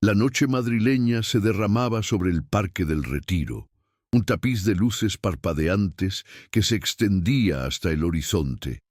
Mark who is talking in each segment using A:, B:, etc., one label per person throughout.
A: La noche madrileña se derramaba sobre el Parque del Retiro, un tapiz de luces parpadeantes que se extendía hasta el horizonte,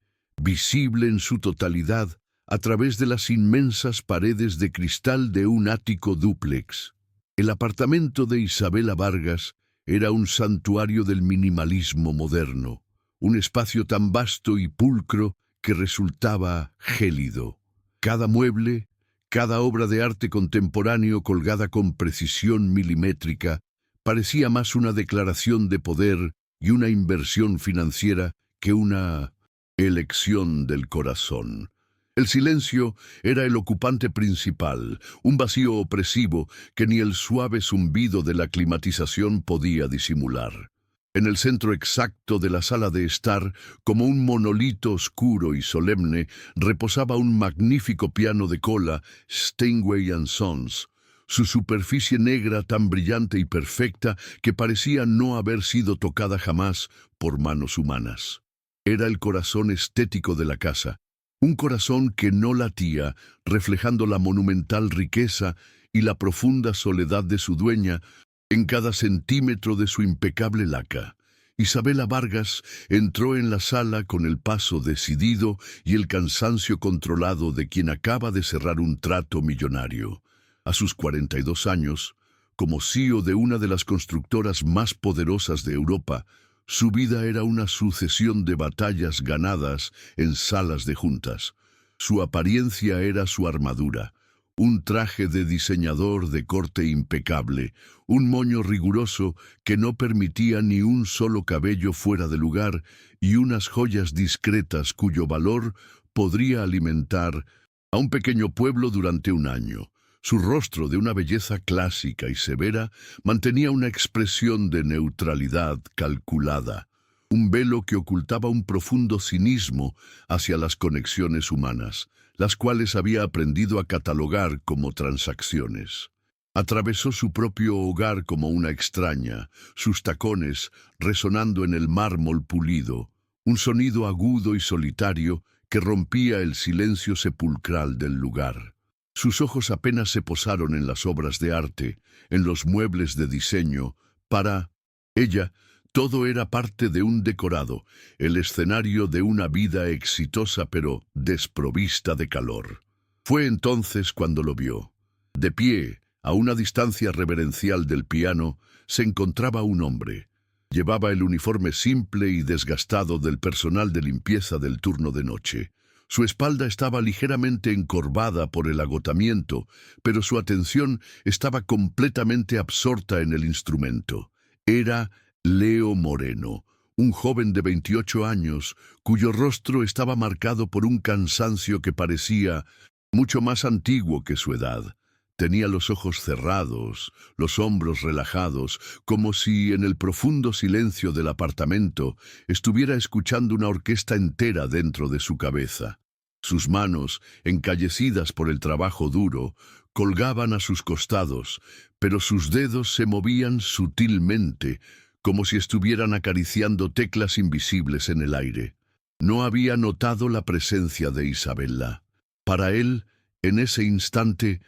A: visible en su totalidad a través de las inmensas paredes de cristal de un ático dúplex. El apartamento de Isabela Vargas era un santuario del minimalismo moderno, un espacio tan vasto y pulcro que resultaba gélido. Cada mueble, cada obra de arte contemporáneo colgada con precisión milimétrica, parecía más una declaración de poder y una inversión financiera que una elección del corazón. El silencio era el ocupante principal, un vacío opresivo que ni el suave zumbido de la climatización podía disimular. En el centro exacto de la sala de estar, como un monolito oscuro y solemne, reposaba un magnífico piano de cola, Steinway & Sons, su superficie negra tan brillante y perfecta que parecía no haber sido tocada jamás por manos humanas. Era el corazón estético de la casa, un corazón que no latía, reflejando la monumental riqueza y la profunda soledad de su dueña en cada centímetro de su impecable laca. Isabela Vargas entró en la sala con el paso decidido y el cansancio controlado de quien acaba de cerrar un trato millonario. A sus 42 años, como CEO de una de las constructoras más poderosas de Europa, su vida era una sucesión de batallas ganadas en salas de juntas. Su apariencia era su armadura, un traje de diseñador de corte impecable, un moño riguroso que no permitía ni un solo cabello fuera de lugar y unas joyas discretas cuyo valor podría alimentar a un pequeño pueblo durante un año. Su rostro, de una belleza clásica y severa, mantenía una expresión de neutralidad calculada, un velo que ocultaba un profundo cinismo hacia las conexiones humanas, las cuales había aprendido a catalogar como transacciones. Atravesó su propio hogar como una extraña, sus tacones resonando en el mármol pulido, un sonido agudo y solitario que rompía el silencio sepulcral del lugar. Sus ojos apenas se posaron en las obras de arte, en los muebles de diseño. Para ella, todo era parte de un decorado, el escenario de una vida exitosa pero desprovista de calor. Fue entonces cuando lo vio. De pie, a una distancia reverencial del piano, se encontraba un hombre. Llevaba el uniforme simple y desgastado del personal de limpieza del turno de noche. Su espalda estaba ligeramente encorvada por el agotamiento, pero su atención estaba completamente absorta en el instrumento. Era Leo Moreno, un joven de 28 años, cuyo rostro estaba marcado por un cansancio que parecía mucho más antiguo que su edad. Tenía los ojos cerrados, los hombros relajados, como si en el profundo silencio del apartamento estuviera escuchando una orquesta entera dentro de su cabeza. Sus manos, encallecidas por el trabajo duro, colgaban a sus costados, pero sus dedos se movían sutilmente, como si estuvieran acariciando teclas invisibles en el aire. No había notado la presencia de Isabela. Para él, en ese instante,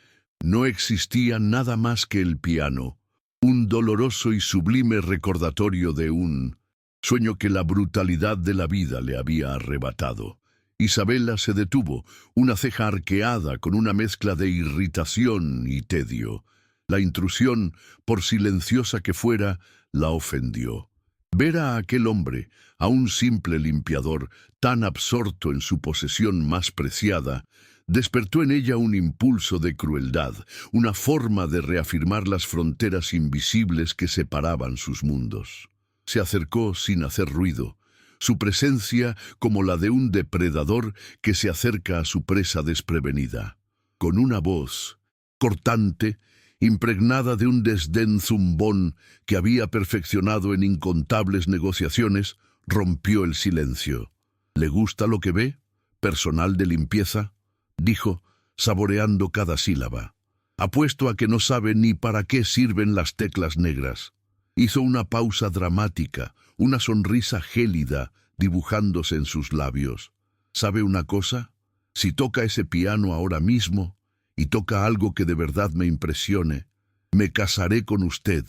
A: no existía nada más que el piano, un doloroso y sublime recordatorio de un sueño que la brutalidad de la vida le había arrebatado. Isabela se detuvo, una ceja arqueada con una mezcla de irritación y tedio. La intrusión, por silenciosa que fuera, la ofendió. Ver a aquel hombre, a un simple limpiador, tan absorto en su posesión más preciada, despertó en ella un impulso de crueldad, una forma de reafirmar las fronteras invisibles que separaban sus mundos. Se acercó sin hacer ruido, su presencia como la de un depredador que se acerca a su presa desprevenida. Con una voz cortante, impregnada de un desdén zumbón que había perfeccionado en incontables negociaciones, rompió el silencio. ¿Le gusta lo que ve? ¿Personal de limpieza?, dijo, saboreando cada sílaba. Apuesto a que no sabe ni para qué sirven las teclas negras. Hizo una pausa dramática, una sonrisa gélida dibujándose en sus labios. ¿Sabe una cosa? Si toca ese piano ahora mismo, y toca algo que de verdad me impresione. Me casaré con usted.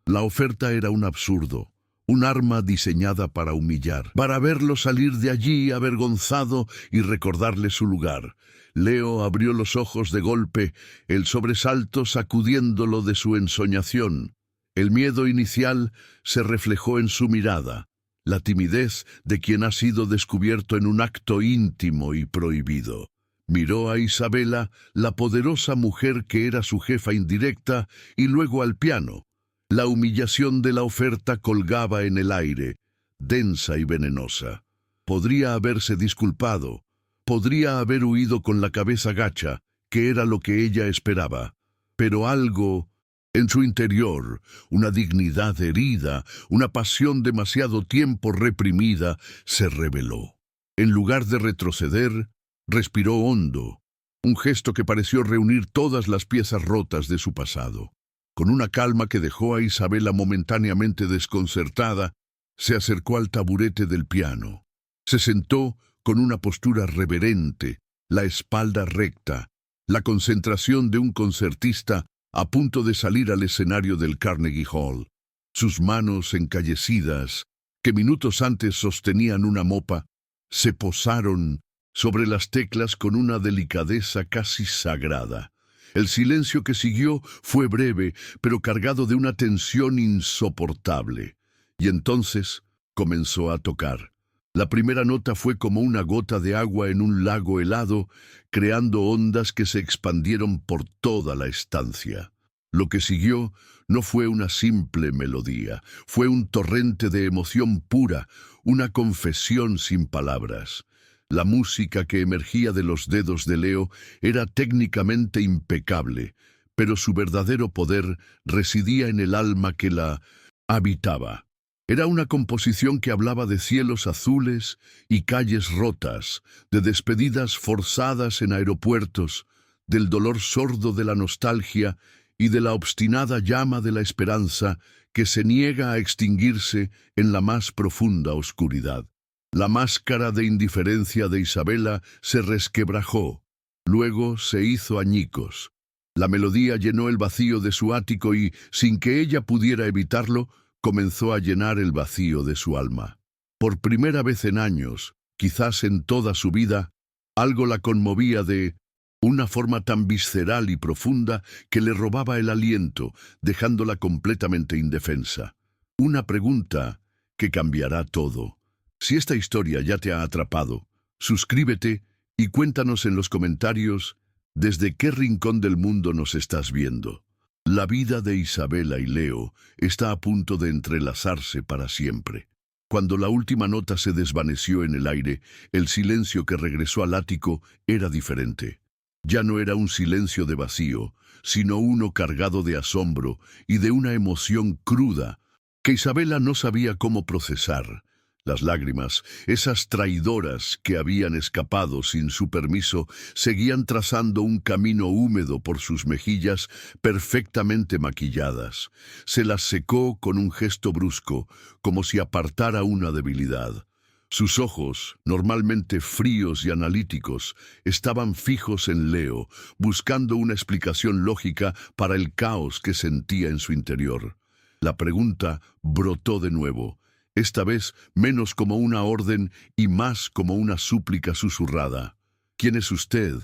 A: La oferta era un absurdo, un arma diseñada para humillar, para verlo salir de allí avergonzado y recordarle su lugar. Leo abrió los ojos de golpe, el sobresalto sacudiéndolo de su ensoñación. El miedo inicial se reflejó en su mirada, la timidez de quien ha sido descubierto en un acto íntimo y prohibido. Miró a Isabela, la poderosa mujer que era su jefa indirecta, y luego al piano. La humillación de la oferta colgaba en el aire, densa y venenosa. Podría haberse disculpado, podría haber huido con la cabeza gacha, que era lo que ella esperaba. Pero algo en su interior, una dignidad herida, una pasión demasiado tiempo reprimida, se reveló. En lugar de retroceder, respiró hondo, un gesto que pareció reunir todas las piezas rotas de su pasado. Con una calma que dejó a Isabela momentáneamente desconcertada, se acercó al taburete del piano. Se sentó con una postura reverente, la espalda recta, la concentración de un concertista a punto de salir al escenario del Carnegie Hall. Sus manos encallecidas, que minutos antes sostenían una mopa, se posaron sobre las teclas con una delicadeza casi sagrada. El silencio que siguió fue breve, pero cargado de una tensión insoportable. Y entonces comenzó a tocar. La primera nota fue como una gota de agua en un lago helado, creando ondas que se expandieron por toda la estancia. Lo que siguió no fue una simple melodía, fue un torrente de emoción pura, una confesión sin palabras. La música que emergía de los dedos de Leo era técnicamente impecable, pero su verdadero poder residía en el alma que la habitaba. Era una composición que hablaba de cielos azules y calles rotas, de despedidas forzadas en aeropuertos, del dolor sordo de la nostalgia y de la obstinada llama de la esperanza que se niega a extinguirse en la más profunda oscuridad. La máscara de indiferencia de Isabela se resquebrajó, luego se hizo añicos. La melodía llenó el vacío de su ático y, sin que ella pudiera evitarlo, comenzó a llenar el vacío de su alma. Por primera vez en años, quizás en toda su vida, algo la conmovía de una forma tan visceral y profunda que le robaba el aliento, dejándola completamente indefensa. Una pregunta que cambiará todo. Si esta historia ya te ha atrapado, suscríbete y cuéntanos en los comentarios desde qué rincón del mundo nos estás viendo. La vida de Isabela y Leo está a punto de entrelazarse para siempre. Cuando la última nota se desvaneció en el aire, el silencio que regresó al ático era diferente. Ya no era un silencio de vacío, sino uno cargado de asombro y de una emoción cruda que Isabela no sabía cómo procesar. Las lágrimas, esas traidoras que habían escapado sin su permiso, seguían trazando un camino húmedo por sus mejillas perfectamente maquilladas. Se las secó con un gesto brusco, como si apartara una debilidad. Sus ojos, normalmente fríos y analíticos, estaban fijos en Leo, buscando una explicación lógica para el caos que sentía en su interior. La pregunta brotó de nuevo, esta vez menos como una orden y más como una súplica susurrada. ¿Quién es usted?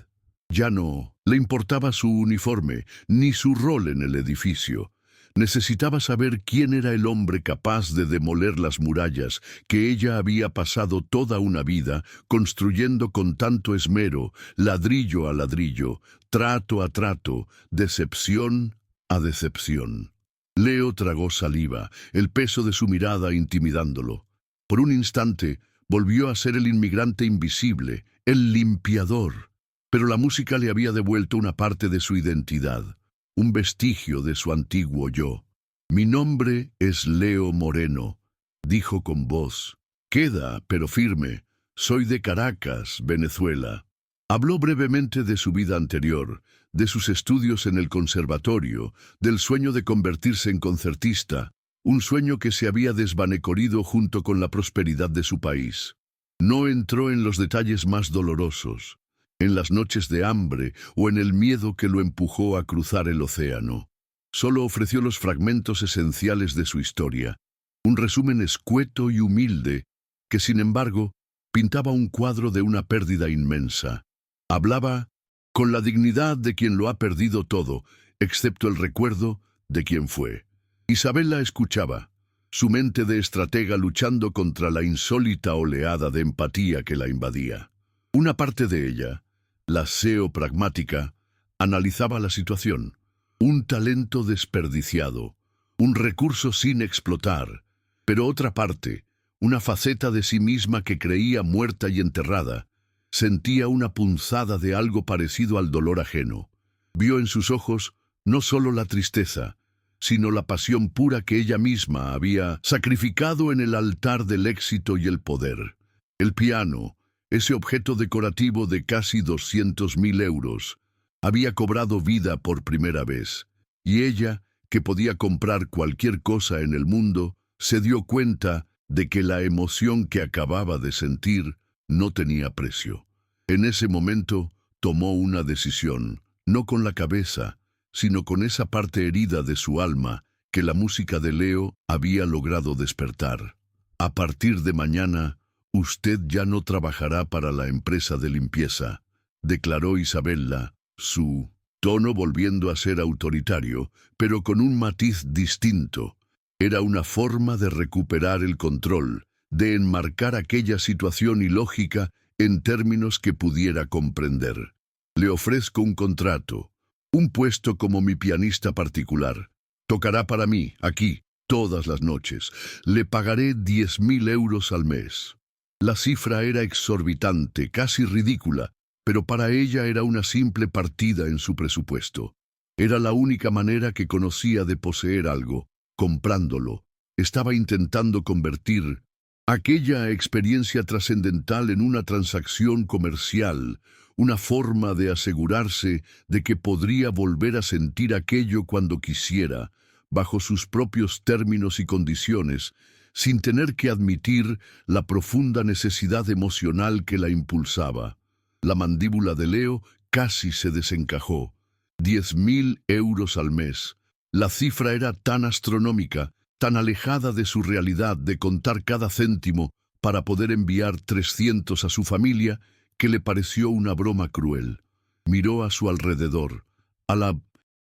A: Ya no le importaba su uniforme, ni su rol en el edificio. Necesitaba saber quién era el hombre capaz de demoler las murallas que ella había pasado toda una vida construyendo con tanto esmero, ladrillo a ladrillo, trato a trato, decepción a decepción. Leo tragó saliva, el peso de su mirada intimidándolo. Por un instante, volvió a ser el inmigrante invisible, el limpiador. Pero la música le había devuelto una parte de su identidad, un vestigio de su antiguo yo. «Mi nombre es Leo Moreno», dijo con voz. «Queda, pero firme. Soy de Caracas, Venezuela». Habló brevemente de su vida anterior, de sus estudios en el conservatorio, del sueño de convertirse en concertista, un sueño que se había desvanecido junto con la prosperidad de su país. No entró en los detalles más dolorosos. en las noches de hambre o en el miedo que lo empujó a cruzar el océano. Solo ofreció los fragmentos esenciales de su historia, un resumen escueto y humilde que, sin embargo, pintaba un cuadro de una pérdida inmensa. Hablaba con la dignidad de quien lo ha perdido todo, excepto el recuerdo de quien fue. Isabel la escuchaba, su mente de estratega luchando contra la insólita oleada de empatía que la invadía. Una parte de ella, la SEO pragmática, analizaba la situación. Un talento desperdiciado, un recurso sin explotar, pero otra parte, una faceta de sí misma que creía muerta y enterrada, sentía una punzada de algo parecido al dolor ajeno. Vio en sus ojos no solo la tristeza, sino la pasión pura que ella misma había sacrificado en el altar del éxito y el poder. El piano, ese objeto decorativo de casi 200.000 euros, había cobrado vida por primera vez, y ella, que podía comprar cualquier cosa en el mundo, se dio cuenta de que la emoción que acababa de sentir no tenía precio. En ese momento tomó una decisión, no con la cabeza, sino con esa parte herida de su alma que la música de Leo había logrado despertar. A partir de mañana, usted ya no trabajará para la empresa de limpieza, declaró Isabella, su tono volviendo a ser autoritario, pero con un matiz distinto. Era una forma de recuperar el control, de enmarcar aquella situación ilógica en términos que pudiera comprender. Le ofrezco un contrato, un puesto como mi pianista particular. Tocará para mí, aquí, todas las noches. Le pagaré 10.000 euros al mes. La cifra era exorbitante, casi ridícula, pero para ella era una simple partida en su presupuesto. Era la única manera que conocía de poseer algo, comprándolo. Estaba intentando convertir aquella experiencia trascendental en una transacción comercial, una forma de asegurarse de que podría volver a sentir aquello cuando quisiera, bajo sus propios términos y condiciones, sin tener que admitir la profunda necesidad emocional que la impulsaba. La mandíbula de Leo casi se desencajó. 10.000 euros al mes. La cifra era tan astronómica, tan alejada de su realidad de contar cada céntimo para poder enviar 300 a su familia, que le pareció una broma cruel. Miró a su alrededor, a la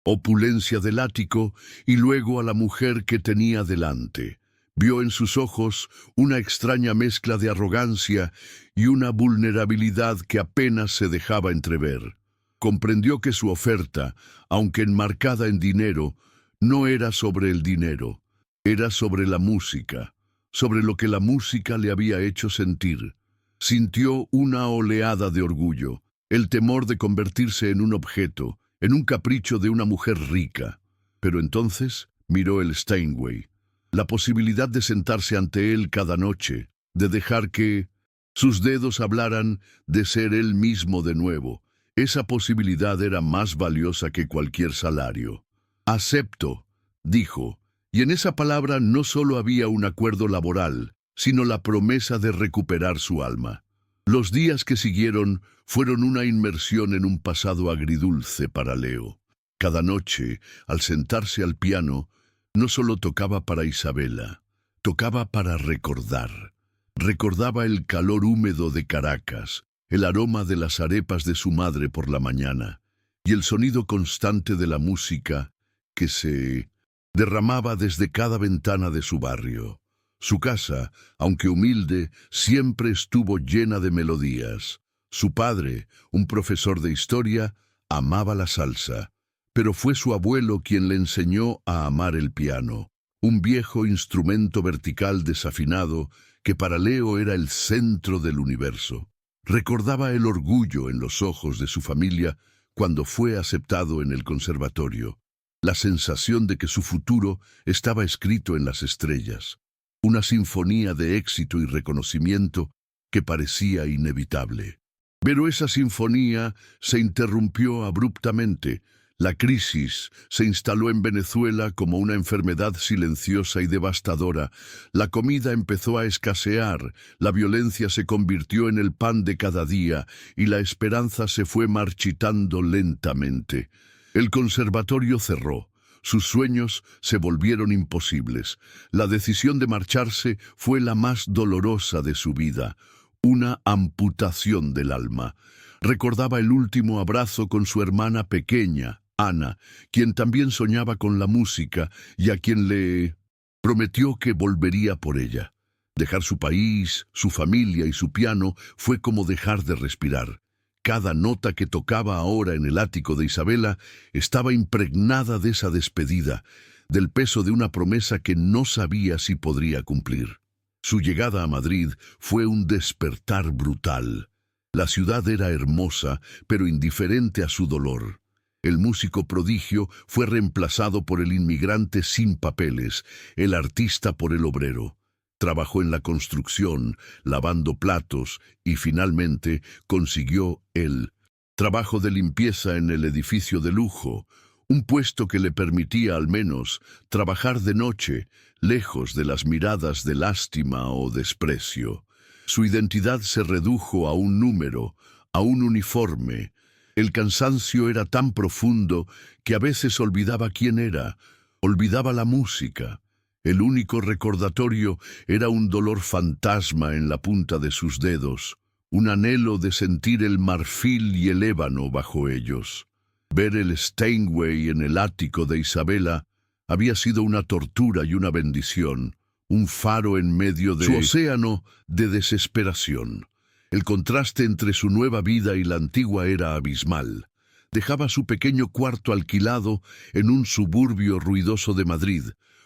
A: opulencia del ático y luego a la mujer que tenía delante. Vio en sus ojos una extraña mezcla de arrogancia y una vulnerabilidad que apenas se dejaba entrever. Comprendió que su oferta, aunque enmarcada en dinero, no era sobre el dinero, era sobre la música, sobre lo que la música le había hecho sentir. Sintió una oleada de orgullo, el temor de convertirse en un objeto, en un capricho de una mujer rica. Pero entonces miró el Steinway, la posibilidad de sentarse ante él cada noche, de dejar que sus dedos hablaran, de ser él mismo de nuevo. Esa posibilidad era más valiosa que cualquier salario. Acepto, dijo, y en esa palabra no solo había un acuerdo laboral, sino la promesa de recuperar su alma. Los días que siguieron fueron una inmersión en un pasado agridulce para Leo. Cada noche, al sentarse al piano, no solo tocaba para Isabella, tocaba para recordar. Recordaba el calor húmedo de Caracas, el aroma de las arepas de su madre por la mañana, y el sonido constante de la música que se derramaba desde cada ventana de su barrio. Su casa, aunque humilde, siempre estuvo llena de melodías. Su padre, un profesor de historia, amaba la salsa, pero fue su abuelo quien le enseñó a amar el piano, un viejo instrumento vertical desafinado que para Leo era el centro del universo. Recordaba el orgullo en los ojos de su familia cuando fue aceptado en el conservatorio, la sensación de que su futuro estaba escrito en las estrellas, una sinfonía de éxito y reconocimiento que parecía inevitable. Pero esa sinfonía se interrumpió abruptamente. La crisis se instaló en Venezuela como una enfermedad silenciosa y devastadora. La comida empezó a escasear, la violencia se convirtió en el pan de cada día y la esperanza se fue marchitando lentamente. El conservatorio cerró. Sus sueños se volvieron imposibles. La decisión de marcharse fue la más dolorosa de su vida, una amputación del alma. Recordaba el último abrazo con su hermana pequeña, Ana, quien también soñaba con la música y a quien le prometió que volvería por ella. Dejar su país, su familia y su piano fue como dejar de respirar. Cada nota que tocaba ahora en el ático de Isabela estaba impregnada de esa despedida, del peso de una promesa que no sabía si podría cumplir. Su llegada a Madrid fue un despertar brutal. La ciudad era hermosa, pero indiferente a su dolor. El músico prodigio fue reemplazado por el inmigrante sin papeles, el artista por el obrero. Trabajó en la construcción, lavando platos y finalmente consiguió el trabajo de limpieza en el edificio de lujo, un puesto que le permitía al menos trabajar de noche, lejos de las miradas de lástima o desprecio. Su identidad se redujo a un número, a un uniforme. El cansancio era tan profundo que a veces olvidaba quién era, olvidaba la música. El único recordatorio era un dolor fantasma en la punta de sus dedos, un anhelo de sentir el marfil y el ébano bajo ellos. Ver el Steinway en el ático de Isabela había sido una tortura y una bendición, un faro en medio de su océano de desesperación. El contraste entre su nueva vida y la antigua era abismal. Dejaba su pequeño cuarto alquilado en un suburbio ruidoso de Madrid,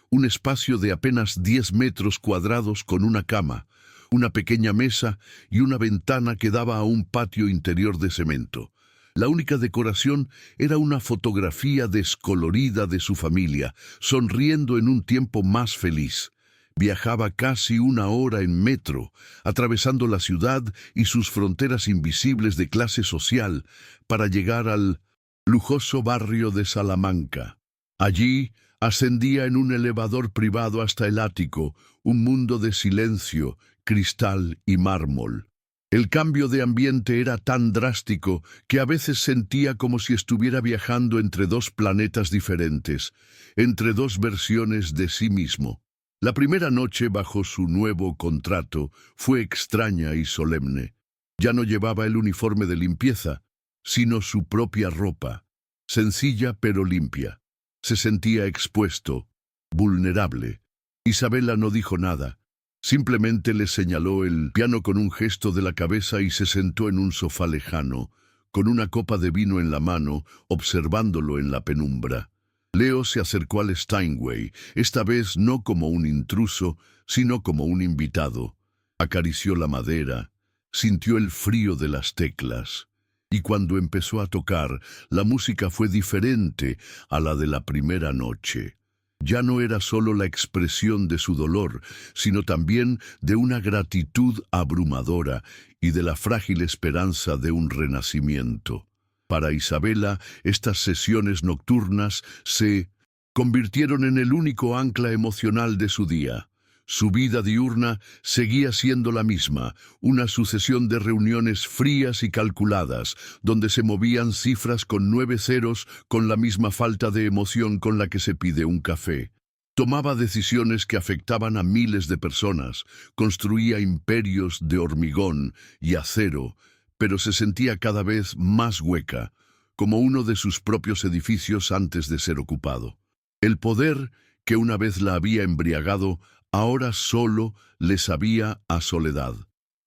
A: un espacio de apenas 10 metros cuadrados con una cama, una pequeña mesa y una ventana que daba a un patio interior de cemento. La única decoración era una fotografía descolorida de su familia, sonriendo en un tiempo más feliz. Viajaba casi 1 hora en metro, atravesando la ciudad y sus fronteras invisibles de clase social, para llegar al lujoso barrio de Salamanca. Allí ascendía en un elevador privado hasta el ático, un mundo de silencio, cristal y mármol. El cambio de ambiente era tan drástico que a veces sentía como si estuviera viajando entre 2 planetas diferentes, entre 2 versiones de sí mismo. La primera noche bajo su nuevo contrato fue extraña y solemne. Ya no llevaba el uniforme de limpieza, sino su propia ropa, sencilla pero limpia. Se sentía expuesto, vulnerable. Isabela no dijo nada. Simplemente le señaló el piano con un gesto de la cabeza y se sentó en un sofá lejano, con una copa de vino en la mano, observándolo en la penumbra. Leo se acercó al Steinway, esta vez no como un intruso, sino como un invitado. Acarició la madera, sintió el frío de las teclas. Y cuando empezó a tocar, la música fue diferente a la de la primera noche. Ya no era solo la expresión de su dolor, sino también de una gratitud abrumadora y de la frágil esperanza de un renacimiento. Para Isabela, estas sesiones nocturnas se convirtieron en el único ancla emocional de su día. Su vida diurna seguía siendo la misma, una sucesión de reuniones frías y calculadas, donde se movían cifras con 9 ceros con la misma falta de emoción con la que se pide un café. Tomaba decisiones que afectaban a miles de personas, construía imperios de hormigón y acero, pero se sentía cada vez más hueca, como uno de sus propios edificios antes de ser ocupado. El poder, que una vez la había embriagado, ahora solo le sabía a soledad.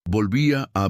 A: Volvía a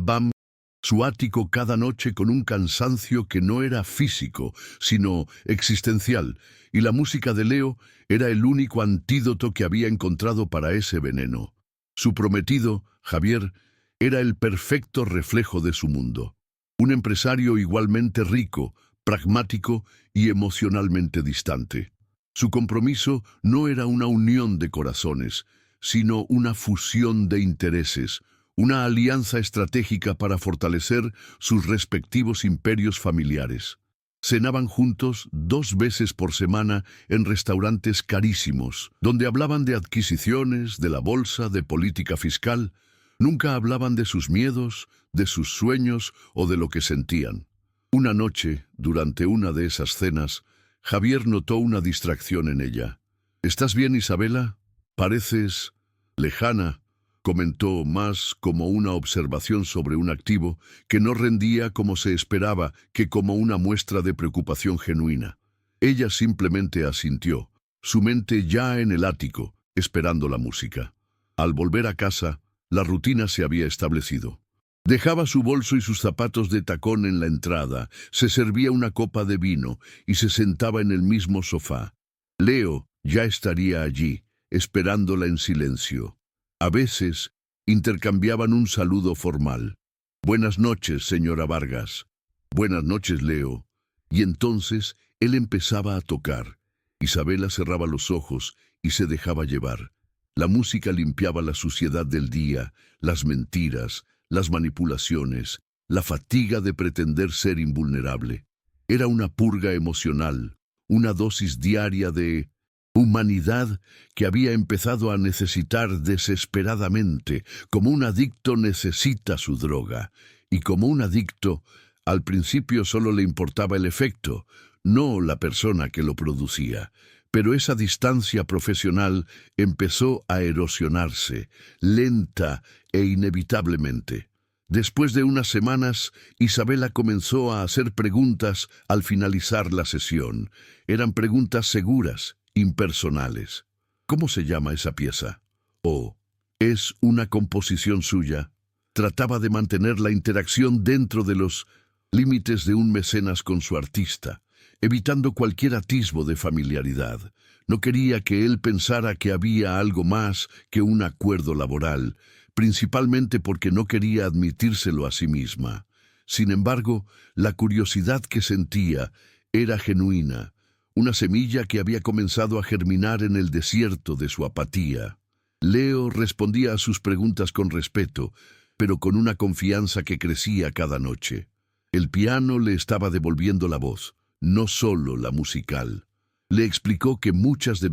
A: su ático cada noche con un cansancio que no era físico, sino existencial, y la música de Leo era el único antídoto que había encontrado para ese veneno. Su prometido, Javier, era el perfecto reflejo de su mundo. Un empresario igualmente rico, pragmático y emocionalmente distante. Su compromiso no era una unión de corazones, sino una fusión de intereses, una alianza estratégica para fortalecer sus respectivos imperios familiares. Cenaban juntos 2 veces por semana en restaurantes carísimos, donde hablaban de adquisiciones, de la bolsa, de política fiscal. Nunca hablaban de sus miedos, de sus sueños o de lo que sentían. Una noche, durante una de esas cenas, Javier notó una distracción en ella. «¿Estás bien, Isabela? Pareces lejana», comentó, más como una observación sobre un activo que no rendía como se esperaba que como una muestra de preocupación genuina. Ella simplemente asintió, su mente ya en el ático, esperando la música. Al volver a casa, la rutina se había establecido. Dejaba su bolso y sus zapatos de tacón en la entrada, se servía una copa de vino y se sentaba en el mismo sofá. Leo ya estaría allí, esperándola en silencio. A veces intercambiaban un saludo formal. «Buenas noches, señora Vargas». «Buenas noches, Leo». Y entonces él empezaba a tocar. Isabela cerraba los ojos y se dejaba llevar. La música limpiaba la suciedad del día, las mentiras, las manipulaciones, la fatiga de pretender ser invulnerable. Era una purga emocional, una dosis diaria de humanidad que había empezado a necesitar desesperadamente, como un adicto necesita su droga. Y como un adicto, al principio solo le importaba el efecto, no la persona que lo producía. Pero esa distancia profesional empezó a erosionarse, lenta e inevitablemente. Después de unas semanas, Isabela comenzó a hacer preguntas al finalizar la sesión. Eran preguntas seguras, impersonales. «¿Cómo se llama esa pieza?» o «¿Es una composición suya?» Trataba de mantener la interacción dentro de los límites de un mecenas con su artista, evitando cualquier atisbo de familiaridad. No quería que él pensara que había algo más que un acuerdo laboral, principalmente porque no quería admitírselo a sí misma. Sin embargo, la curiosidad que sentía era genuina, una semilla que había comenzado a germinar en el desierto de su apatía. Leo respondía a sus preguntas con respeto, pero con una confianza que crecía cada noche. El piano le estaba devolviendo la voz, no solo la musical. Le explicó que muchas de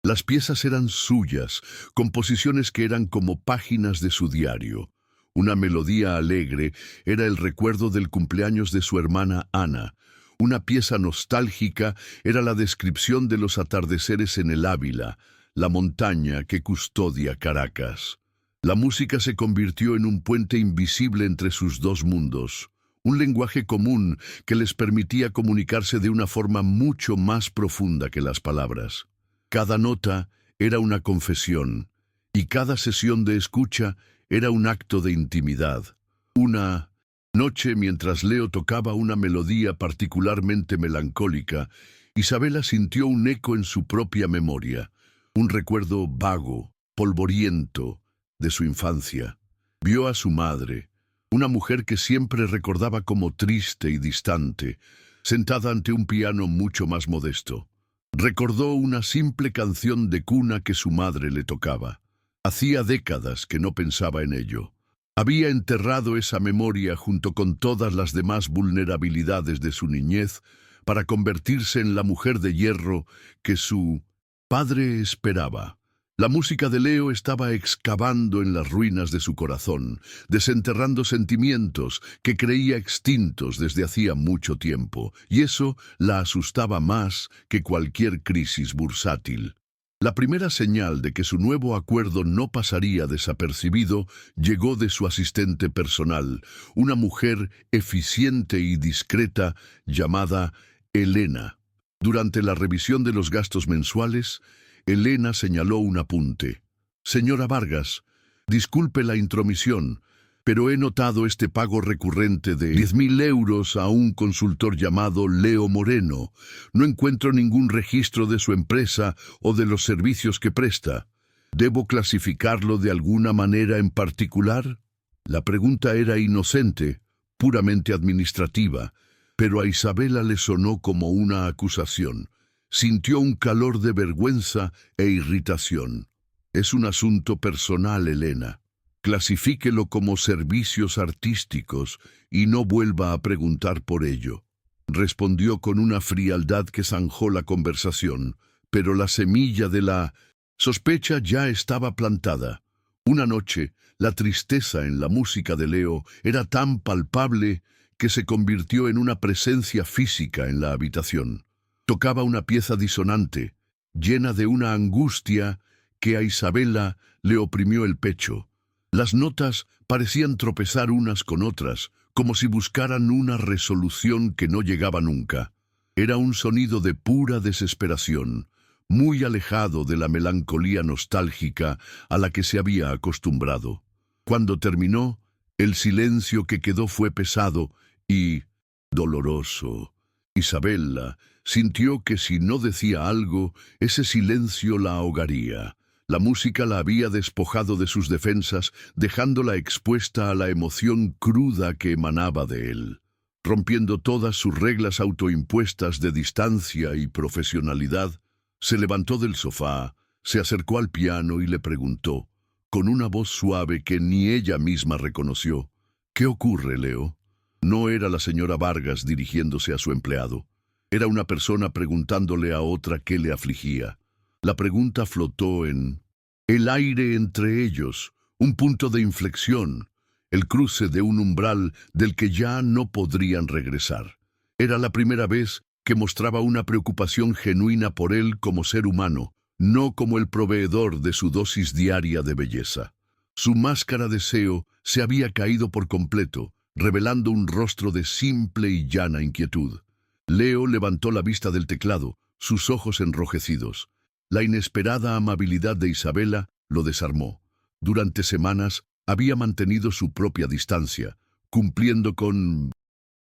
A: las piezas eran suyas, composiciones que eran como páginas de su diario. Una melodía alegre era el recuerdo del cumpleaños de su hermana Ana. Una pieza nostálgica era la descripción de los atardeceres en el Ávila, la montaña que custodia Caracas. La música se convirtió en un puente invisible entre sus dos mundos, un lenguaje común que les permitía comunicarse de una forma mucho más profunda que las palabras. Cada nota era una confesión, y cada sesión de escucha era un acto de intimidad. Una noche, mientras Leo tocaba una melodía particularmente melancólica, Isabela sintió un eco en su propia memoria, un recuerdo vago, polvoriento, de su infancia. Vio a su madre, una mujer que siempre recordaba como triste y distante, sentada ante un piano mucho más modesto. Recordó una simple canción de cuna que su madre le tocaba. Hacía décadas que no pensaba en ello. Había enterrado esa memoria junto con todas las demás vulnerabilidades de su niñez para convertirse en la mujer de hierro que su padre esperaba. La música de Leo estaba excavando en las ruinas de su corazón, desenterrando sentimientos que creía extintos desde hacía mucho tiempo, y eso la asustaba más que cualquier crisis bursátil. La primera señal de que su nuevo acuerdo no pasaría desapercibido llegó de su asistente personal, una mujer eficiente y discreta llamada Elena. Durante la revisión de los gastos mensuales, Elena señaló un apunte. «Señora Vargas, disculpe la intromisión, pero he notado este pago recurrente de 10.000 euros a un consultor llamado Leo Moreno. No encuentro ningún registro de su empresa o de los servicios que presta. ¿Debo clasificarlo de alguna manera en particular?» La pregunta era inocente, puramente administrativa, pero a Isabela le sonó como una acusación. Sintió un calor de vergüenza e irritación. «Es un asunto personal, Elena. Clasifíquelo como servicios artísticos y no vuelva a preguntar por ello». respondió con una frialdad que zanjó la conversación, pero la semilla de la sospecha ya estaba plantada. Una noche, la tristeza en la música de Leo era tan palpable que se convirtió en una presencia física en la habitación. Tocaba una pieza disonante, llena de una angustia que a Isabela le oprimió el pecho. Las notas parecían tropezar unas con otras, como si buscaran una resolución que no llegaba nunca. Era un sonido de pura desesperación, muy alejado de la melancolía nostálgica a la que se había acostumbrado. Cuando terminó, el silencio que quedó fue pesado y doloroso. Isabela sintió que si no decía algo, ese silencio la ahogaría. La música la había despojado de sus defensas, dejándola expuesta a la emoción cruda que emanaba de él. Rompiendo todas sus reglas autoimpuestas de distancia y profesionalidad, se levantó del sofá, se acercó al piano y le preguntó, con una voz suave que ni ella misma reconoció, «¿Qué ocurre, Leo?» No era la señora Vargas dirigiéndose a su empleado. Era una persona preguntándole a otra qué le afligía. La pregunta flotó en el aire entre ellos, un punto de inflexión, el cruce de un umbral del que ya no podrían regresar. Era la primera vez que mostraba una preocupación genuina por él como ser humano, no como el proveedor de su dosis diaria de belleza. Su máscara de deseo se había caído por completo, revelando un rostro de simple y llana inquietud. Leo levantó la vista del teclado, sus ojos enrojecidos. La inesperada amabilidad de Isabela lo desarmó. Durante semanas había mantenido su propia distancia, cumpliendo con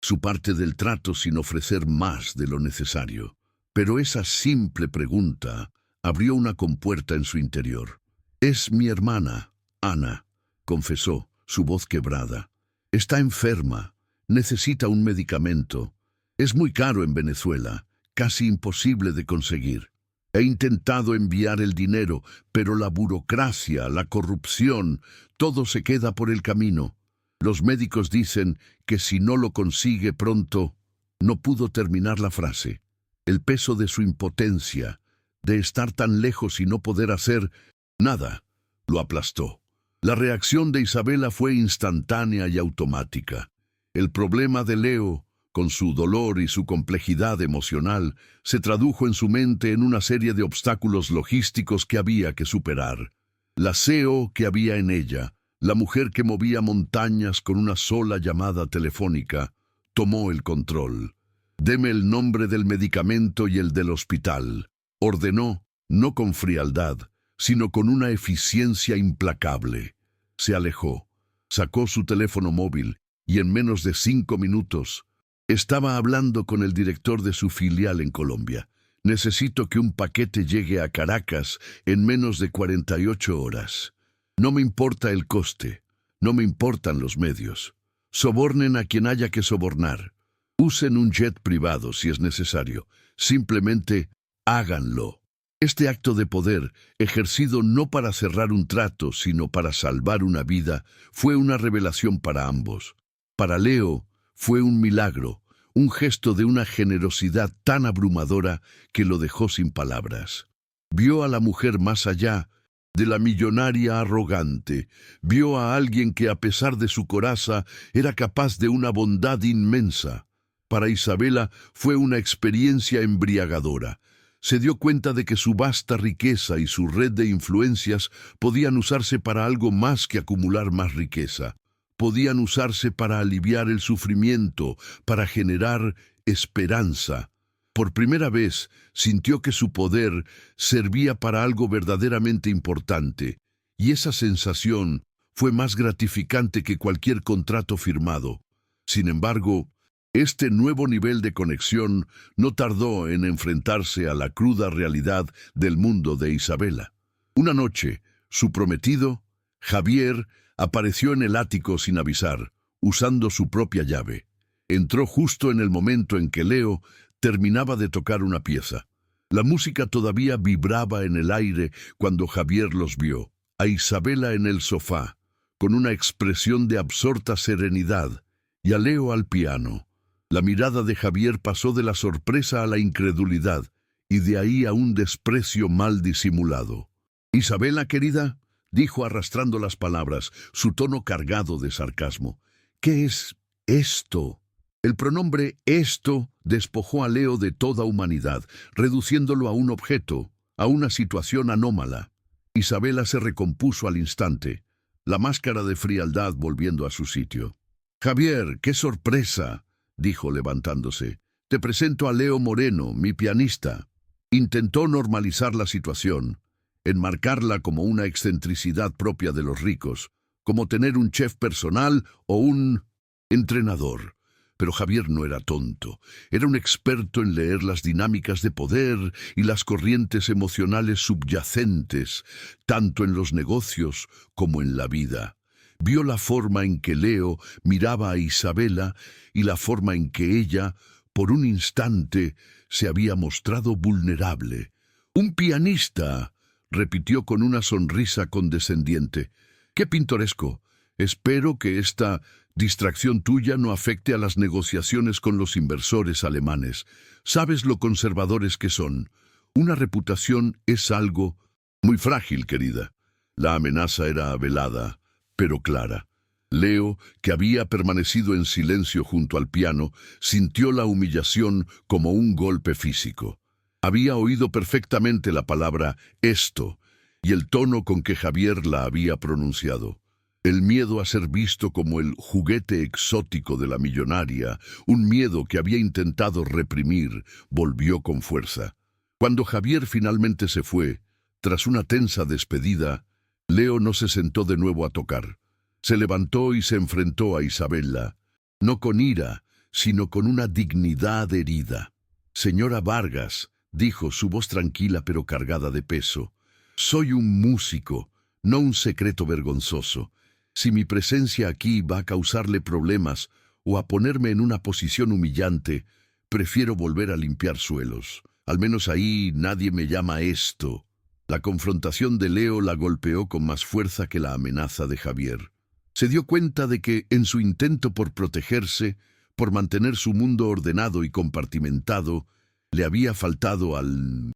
A: su parte del trato sin ofrecer más de lo necesario. Pero esa simple pregunta abrió una compuerta en su interior. «Es mi hermana, Ana», confesó, su voz quebrada. «Está enferma, necesita un medicamento. Es muy caro en Venezuela, casi imposible de conseguir. He intentado enviar el dinero, pero la burocracia, la corrupción, todo se queda por el camino. Los médicos dicen que si no lo consigue pronto». No pudo terminar la frase. El peso de su impotencia, de estar tan lejos y no poder hacer nada, lo aplastó. La reacción de Isabela fue instantánea y automática. El problema de Leo, con su dolor y su complejidad emocional, se tradujo en su mente en una serie de obstáculos logísticos que había que superar. La CEO que había en ella, la mujer que movía montañas con una sola llamada telefónica, tomó el control. «Deme el nombre del medicamento y el del hospital», ordenó, no con frialdad, sino con una eficiencia implacable. Se alejó, sacó su teléfono móvil y en menos de 5 minutos estaba hablando con el director de su filial en Colombia. «Necesito que un paquete llegue a Caracas en menos de 48 horas. No me importa el coste, no me importan los medios. Sobornen a quien haya que sobornar. Usen un jet privado si es necesario. Simplemente háganlo». Este acto de poder, ejercido no para cerrar un trato, sino para salvar una vida, fue una revelación para ambos. Para Leo, fue un milagro, un gesto de una generosidad tan abrumadora que lo dejó sin palabras. Vio a la mujer más allá de la millonaria arrogante, vio a alguien que a pesar de su coraza era capaz de una bondad inmensa. Para Isabela fue una experiencia embriagadora. Se dio cuenta de que su vasta riqueza y su red de influencias podían usarse para algo más que acumular más riqueza. Podían usarse para aliviar el sufrimiento, para generar esperanza. Por primera vez sintió que su poder servía para algo verdaderamente importante, y esa sensación fue más gratificante que cualquier contrato firmado. Sin embargo, este nuevo nivel de conexión no tardó en enfrentarse a la cruda realidad del mundo de Isabela. Una noche, su prometido, Javier, apareció en el ático sin avisar, usando su propia llave. Entró justo en el momento en que Leo terminaba de tocar una pieza. La música todavía vibraba en el aire cuando Javier los vio, a Isabela en el sofá, con una expresión de absorta serenidad, y a Leo al piano. La mirada de Javier pasó de la sorpresa a la incredulidad, y de ahí a un desprecio mal disimulado. «Isabela, querida», dijo arrastrando las palabras, su tono cargado de sarcasmo. «¿Qué es esto?» El pronombre «esto» despojó a Leo de toda humanidad, reduciéndolo a un objeto, a una situación anómala. Isabela se recompuso al instante, la máscara de frialdad volviendo a su sitio. «Javier, qué sorpresa», dijo levantándose. «Te presento a Leo Moreno, mi pianista». Intentó normalizar la situación, enmarcarla como una excentricidad propia de los ricos, como tener un chef personal o un entrenador. Pero Javier no era tonto, era un experto en leer las dinámicas de poder y las corrientes emocionales subyacentes, tanto en los negocios como en la vida. Vio la forma en que Leo miraba a Isabela y la forma en que ella, por un instante, se había mostrado vulnerable. «Un pianista», repitió con una sonrisa condescendiente. «Qué pintoresco. Espero que esta distracción tuya no afecte a las negociaciones con los inversores alemanes. Sabes lo conservadores que son. Una reputación es algo muy frágil, querida». La amenaza era velada, pero clara. Leo, que había permanecido en silencio junto al piano, sintió la humillación como un golpe físico. Había oído perfectamente la palabra «esto» y el tono con que Javier la había pronunciado. El miedo a ser visto como el juguete exótico de la millonaria, un miedo que había intentado reprimir, volvió con fuerza. Cuando Javier finalmente se fue, tras una tensa despedida, Leo no se sentó de nuevo a tocar. Se levantó y se enfrentó a Isabela, no con ira, sino con una dignidad herida. «Señora Vargas», dijo, su voz tranquila pero cargada de peso, «soy un músico, no un secreto vergonzoso. Si mi presencia aquí va a causarle problemas o a ponerme en una posición humillante, prefiero volver a limpiar suelos. Al menos ahí nadie me llama esto». La confrontación de Leo la golpeó con más fuerza que la amenaza de Javier. Se dio cuenta de que, en su intento por protegerse, por mantener su mundo ordenado y compartimentado, le había faltado al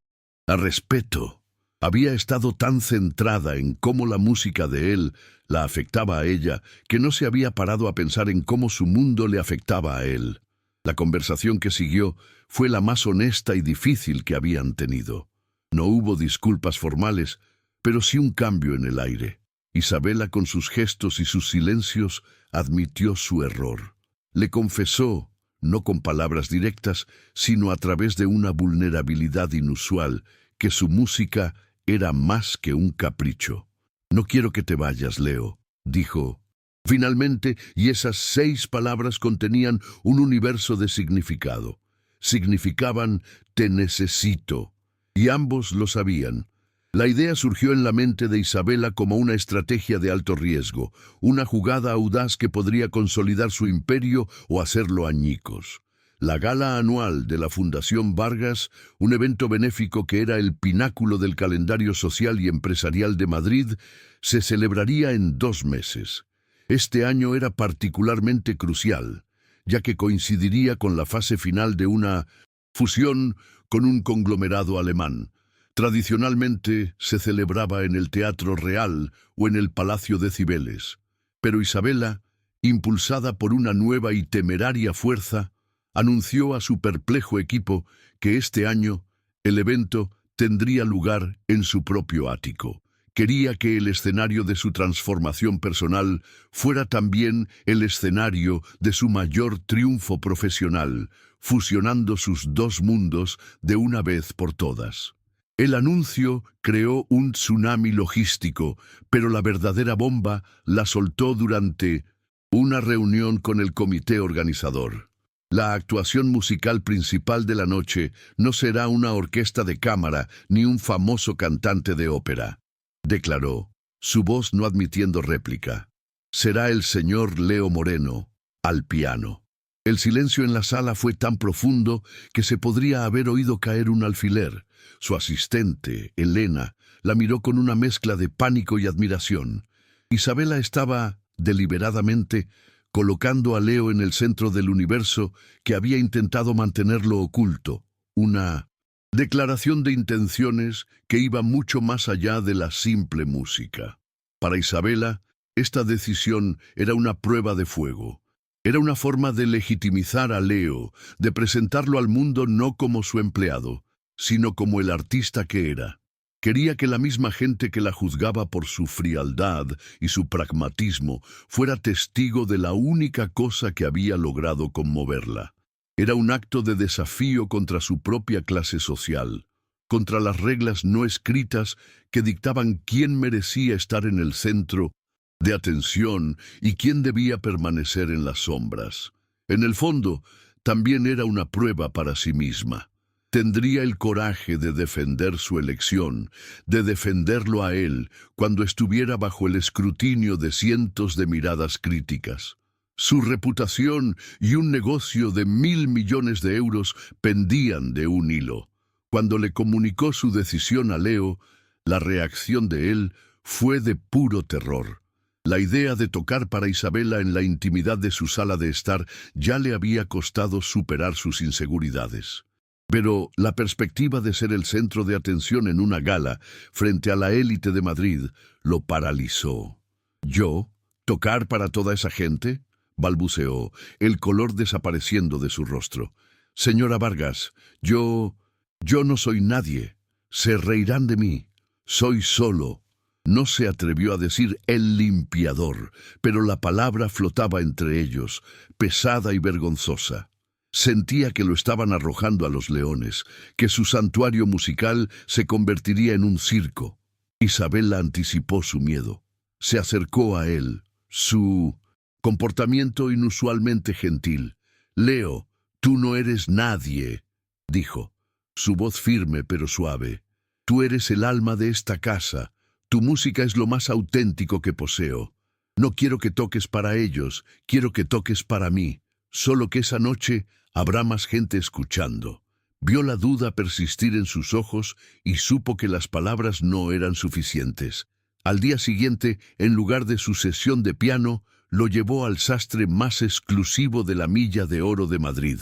A: respeto. Había estado tan centrada en cómo la música de él la afectaba a ella, que no se había parado a pensar en cómo su mundo le afectaba a él. La conversación que siguió fue la más honesta y difícil que habían tenido. No hubo disculpas formales, pero sí un cambio en el aire. Isabela, con sus gestos y sus silencios, admitió su error. Le confesó, no con palabras directas, sino a través de una vulnerabilidad inusual, que su música era más que un capricho. «No quiero que te vayas, Leo», dijo. Finalmente, y esas 6 palabras contenían un universo de significado. Significaban «te necesito», y ambos lo sabían. La idea surgió en la mente de Isabela como una estrategia de alto riesgo, una jugada audaz que podría consolidar su imperio o hacerlo añicos. La gala anual de la Fundación Vargas, un evento benéfico que era el pináculo del calendario social y empresarial de Madrid, se celebraría en 2 meses. Este año era particularmente crucial, ya que coincidiría con la fase final de una fusión con un conglomerado alemán. Tradicionalmente se celebraba en el Teatro Real o en el Palacio de Cibeles. Pero Isabela, impulsada por una nueva y temeraria fuerza, anunció a su perplejo equipo que este año el evento tendría lugar en su propio ático. Quería que el escenario de su transformación personal fuera también el escenario de su mayor triunfo profesional, fusionando sus 2 mundos de una vez por todas. El anuncio creó un tsunami logístico, pero la verdadera bomba la soltó durante una reunión con el comité organizador. La actuación musical principal de la noche no será una orquesta de cámara ni un famoso cantante de ópera, declaró, su voz no admitiendo réplica. Será el señor Leo Moreno, al piano. El silencio en la sala fue tan profundo que se podría haber oído caer un alfiler. Su asistente, Elena, la miró con una mezcla de pánico y admiración. Isabela estaba, deliberadamente, colocando a Leo en el centro del universo que había intentado mantenerlo oculto. Una declaración de intenciones que iba mucho más allá de la simple música. Para Isabela, esta decisión era una prueba de fuego. Era una forma de legitimizar a Leo, de presentarlo al mundo no como su empleado, sino como el artista que era. Quería que la misma gente que la juzgaba por su frialdad y su pragmatismo fuera testigo de la única cosa que había logrado conmoverla. Era un acto de desafío contra su propia clase social, contra las reglas no escritas que dictaban quién merecía estar en el centro de atención y quién debía permanecer en las sombras. En el fondo, también era una prueba para sí misma. Tendría el coraje de defender su elección, de defenderlo a él, cuando estuviera bajo el escrutinio de cientos de miradas críticas. Su reputación y un negocio de 1.000 millones de euros pendían de un hilo. Cuando le comunicó su decisión a Leo, la reacción de él fue de puro terror. La idea de tocar para Isabela en la intimidad de su sala de estar ya le había costado superar sus inseguridades. Pero la perspectiva de ser el centro de atención en una gala frente a la élite de Madrid lo paralizó. ¿Yo? ¿Tocar para toda esa gente?, balbuceó, el color desapareciendo de su rostro. Señora Vargas, yo no soy nadie. Se reirán de mí. Soy solo. No se atrevió a decir el limpiador, pero la palabra flotaba entre ellos, pesada y vergonzosa. Sentía que lo estaban arrojando a los leones, que su santuario musical se convertiría en un circo. Isabela anticipó su miedo. Se acercó a él, su comportamiento inusualmente gentil. «Leo, tú no eres nadie», dijo, su voz firme pero suave. «Tú eres el alma de esta casa. Tu música es lo más auténtico que poseo. No quiero que toques para ellos, quiero que toques para mí. Solo que esa noche habrá más gente escuchando». Vio la duda persistir en sus ojos y supo que las palabras no eran suficientes. Al día siguiente, en lugar de su sesión de piano, lo llevó al sastre más exclusivo de la Milla de Oro de Madrid.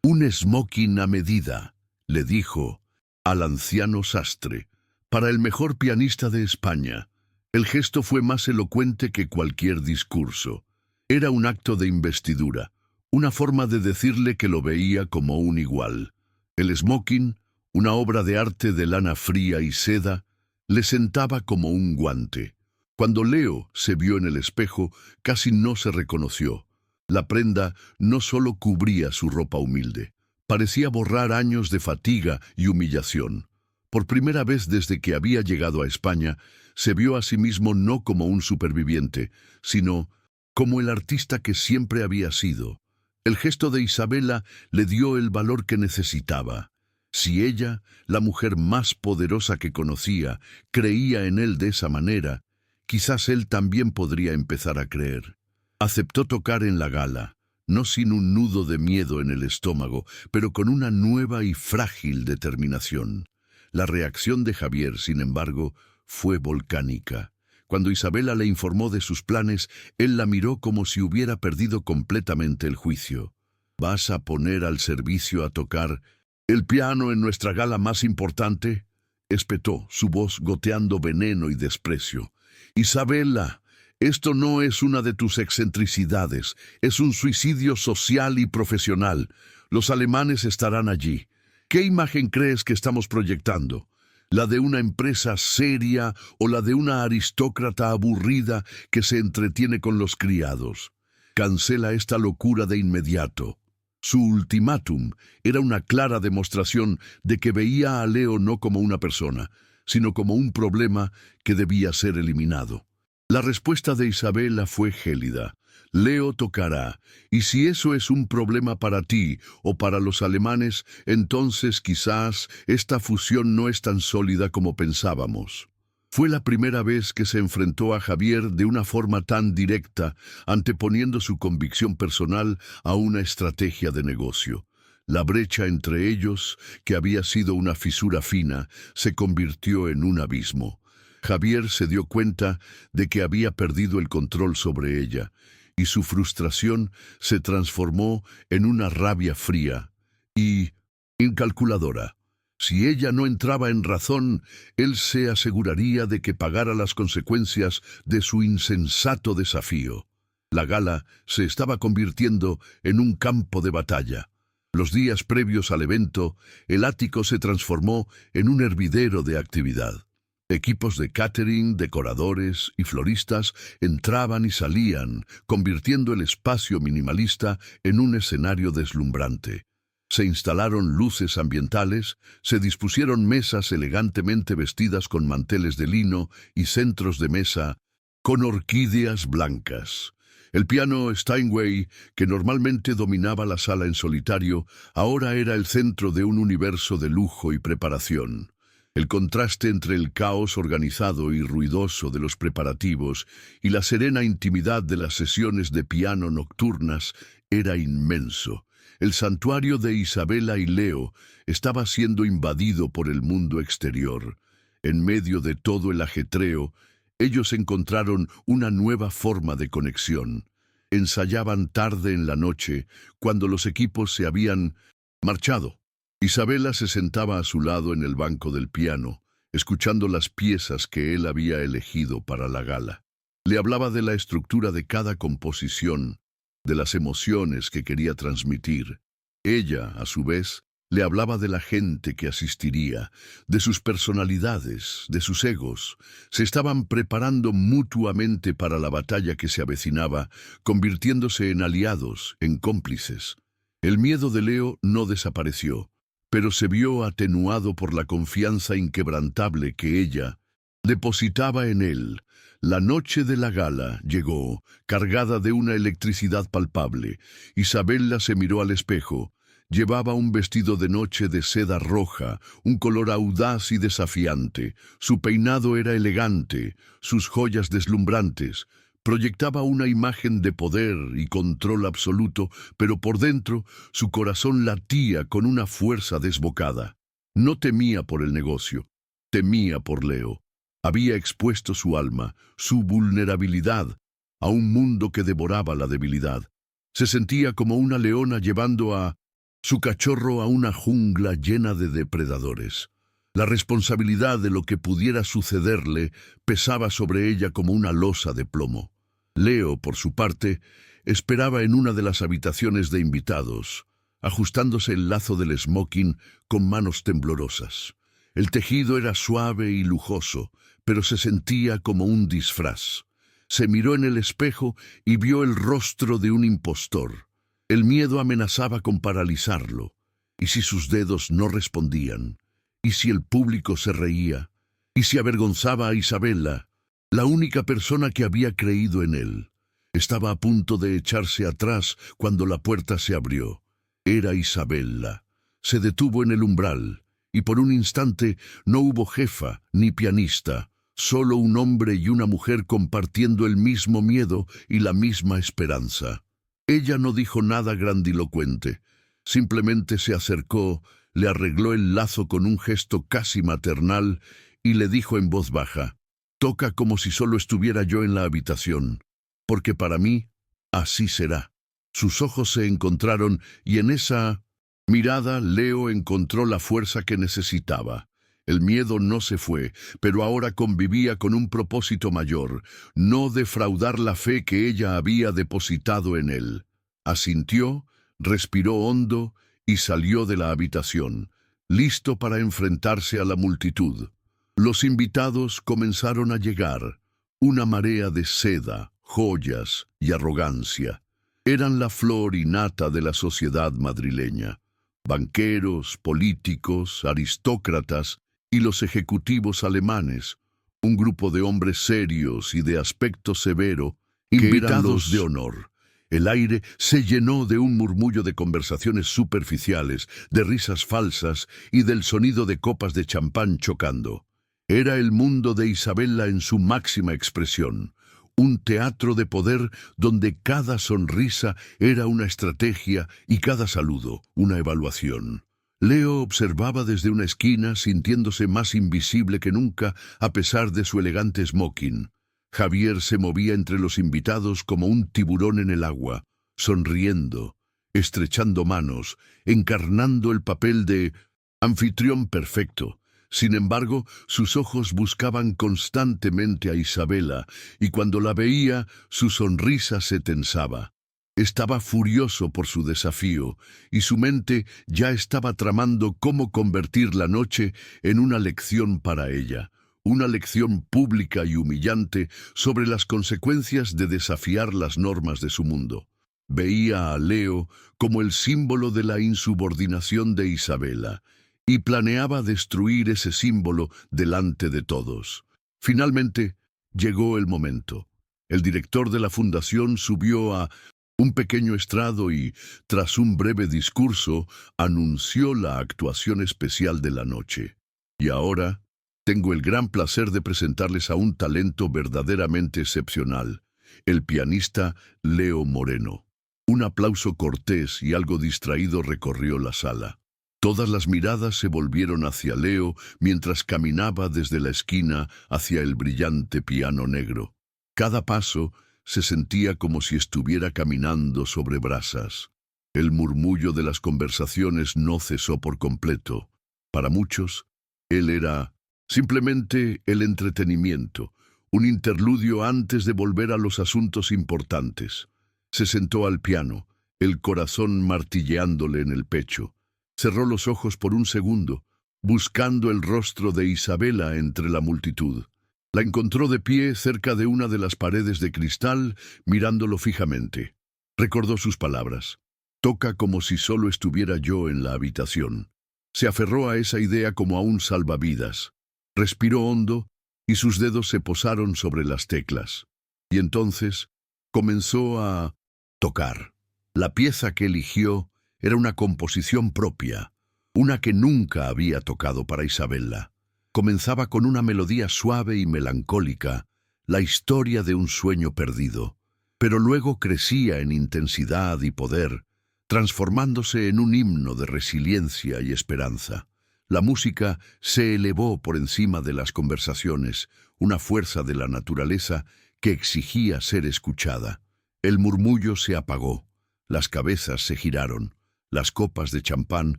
A: «Un smoking a medida», le dijo al anciano sastre, «para el mejor pianista de España». El gesto fue más elocuente que cualquier discurso. Era un acto de investidura, una forma de decirle que lo veía como un igual. El smoking, una obra de arte de lana fría y seda, le sentaba como un guante. Cuando Leo se vio en el espejo, casi no se reconoció. La prenda no solo cubría su ropa humilde, parecía borrar años de fatiga y humillación. Por primera vez desde que había llegado a España, se vio a sí mismo no como un superviviente, sino como el artista que siempre había sido. El gesto de Isabela le dio el valor que necesitaba. Si ella, la mujer más poderosa que conocía, creía en él de esa manera, quizás él también podría empezar a creer. Aceptó tocar en la gala, no sin un nudo de miedo en el estómago, pero con una nueva y frágil determinación. La reacción de Javier, sin embargo, fue volcánica. Cuando Isabela le informó de sus planes, él la miró como si hubiera perdido completamente el juicio. «¿Vas a poner al servicio a tocar el piano en nuestra gala más importante?», espetó, su voz goteando veneno y desprecio. «Isabela, esto no es una de tus excentricidades, es un suicidio social y profesional. Los alemanes estarán allí. ¿Qué imagen crees que estamos proyectando? ¿La de una empresa seria o la de una aristócrata aburrida que se entretiene con los criados? Cancela esta locura de inmediato». Su ultimátum era una clara demostración de que veía a Leo no como una persona, sino como un problema que debía ser eliminado. La respuesta de Isabela fue gélida. «Leo tocará, y si eso es un problema para ti o para los alemanes, entonces quizás esta fusión no es tan sólida como pensábamos». Fue la primera vez que se enfrentó a Javier de una forma tan directa, anteponiendo su convicción personal a una estrategia de negocio. La brecha entre ellos, que había sido una fisura fina, se convirtió en un abismo. Javier se dio cuenta de que había perdido el control sobre ella, y su frustración se transformó en una rabia fría y incalculadora. Si ella no entraba en razón, él se aseguraría de que pagara las consecuencias de su insensato desafío. La gala se estaba convirtiendo en un campo de batalla. Los días previos al evento, el ático se transformó en un hervidero de actividad. Equipos de catering, decoradores y floristas entraban y salían, convirtiendo el espacio minimalista en un escenario deslumbrante. Se instalaron luces ambientales, se dispusieron mesas elegantemente vestidas con manteles de lino y centros de mesa con orquídeas blancas. El piano Steinway, que normalmente dominaba la sala en solitario, ahora era el centro de un universo de lujo y preparación. El contraste entre el caos organizado y ruidoso de los preparativos y la serena intimidad de las sesiones de piano nocturnas era inmenso. El santuario de Isabella y Leo estaba siendo invadido por el mundo exterior. En medio de todo el ajetreo, ellos encontraron una nueva forma de conexión. Ensayaban tarde en la noche, cuando los equipos se habían marchado. Isabella se sentaba a su lado en el banco del piano, escuchando las piezas que él había elegido para la gala. Le hablaba de la estructura de cada composición, de las emociones que quería transmitir. Ella, a su vez, le hablaba de la gente que asistiría, de sus personalidades, de sus egos. Se estaban preparando mutuamente para la batalla que se avecinaba, convirtiéndose en aliados, en cómplices. El miedo de Leo no desapareció, pero se vio atenuado por la confianza inquebrantable que ella depositaba en él. La noche de la gala llegó, cargada de una electricidad palpable. Isabella se miró al espejo. Llevaba un vestido de noche de seda roja, un color audaz y desafiante. Su peinado era elegante, sus joyas deslumbrantes. Proyectaba una imagen de poder y control absoluto, pero por dentro su corazón latía con una fuerza desbocada. No temía por el negocio, temía por Leo. Había expuesto su alma, su vulnerabilidad, a un mundo que devoraba la debilidad. Se sentía como una leona llevando a su cachorro a una jungla llena de depredadores. La responsabilidad de lo que pudiera sucederle pesaba sobre ella como una losa de plomo. Leo, por su parte, esperaba en una de las habitaciones de invitados, ajustándose el lazo del smoking con manos temblorosas. El tejido era suave y lujoso, pero se sentía como un disfraz. Se miró en el espejo y vio el rostro de un impostor. El miedo amenazaba con paralizarlo. ¿Y si sus dedos no respondían? ¿Y si el público se reía? ¿Y si avergonzaba a Isabella, la única persona que había creído en él? Estaba a punto de echarse atrás cuando la puerta se abrió. Era Isabella. Se detuvo en el umbral, y por un instante no hubo jefa ni pianista, solo un hombre y una mujer compartiendo el mismo miedo y la misma esperanza. Ella no dijo nada grandilocuente, simplemente se acercó, le arregló el lazo con un gesto casi maternal y le dijo en voz baja: «Toca como si solo estuviera yo en la habitación, porque para mí así será». Sus ojos se encontraron y en esa mirada Leo encontró la fuerza que necesitaba. El miedo no se fue, pero ahora convivía con un propósito mayor: no defraudar la fe que ella había depositado en él. Asintió, respiró hondo y salió de la habitación, listo para enfrentarse a la multitud. Los invitados comenzaron a llegar, una marea de seda, joyas y arrogancia. Eran la flor y nata de la sociedad madrileña. Banqueros, políticos, aristócratas y los ejecutivos alemanes, un grupo de hombres serios y de aspecto severo, invitados de honor. El aire se llenó de un murmullo de conversaciones superficiales, de risas falsas y del sonido de copas de champán chocando. Era el mundo de Isabella en su máxima expresión, un teatro de poder donde cada sonrisa era una estrategia y cada saludo una evaluación. Leo observaba desde una esquina, sintiéndose más invisible que nunca a pesar de su elegante smoking. Javier se movía entre los invitados como un tiburón en el agua, sonriendo, estrechando manos, encarnando el papel de anfitrión perfecto. Sin embargo, sus ojos buscaban constantemente a Isabela, y cuando la veía, su sonrisa se tensaba. Estaba furioso por su desafío, y su mente ya estaba tramando cómo convertir la noche en una lección para ella, una lección pública y humillante sobre las consecuencias de desafiar las normas de su mundo. Veía a Leo como el símbolo de la insubordinación de Isabela, y planeaba destruir ese símbolo delante de todos. Finalmente, llegó el momento. El director de la fundación subió a un pequeño estrado y, tras un breve discurso, anunció la actuación especial de la noche. Y ahora, tengo el gran placer de presentarles a un talento verdaderamente excepcional, el pianista Leo Moreno. Un aplauso cortés y algo distraído recorrió la sala. Todas las miradas se volvieron hacia Leo mientras caminaba desde la esquina hacia el brillante piano negro. Cada paso se sentía como si estuviera caminando sobre brasas. El murmullo de las conversaciones no cesó por completo. Para muchos, él era simplemente el entretenimiento, un interludio antes de volver a los asuntos importantes. Se sentó al piano, el corazón martilleándole en el pecho. Cerró los ojos por un segundo, buscando el rostro de Isabela entre la multitud. La encontró de pie cerca de una de las paredes de cristal, mirándolo fijamente. Recordó sus palabras. Toca como si solo estuviera yo en la habitación. Se aferró a esa idea como a un salvavidas. Respiró hondo y sus dedos se posaron sobre las teclas. Y entonces comenzó a tocar. La pieza que eligió era una composición propia, una que nunca había tocado para Isabela. Comenzaba con una melodía suave y melancólica, la historia de un sueño perdido, pero luego crecía en intensidad y poder, transformándose en un himno de resiliencia y esperanza. La música se elevó por encima de las conversaciones, una fuerza de la naturaleza que exigía ser escuchada. El murmullo se apagó, las cabezas se giraron, las copas de champán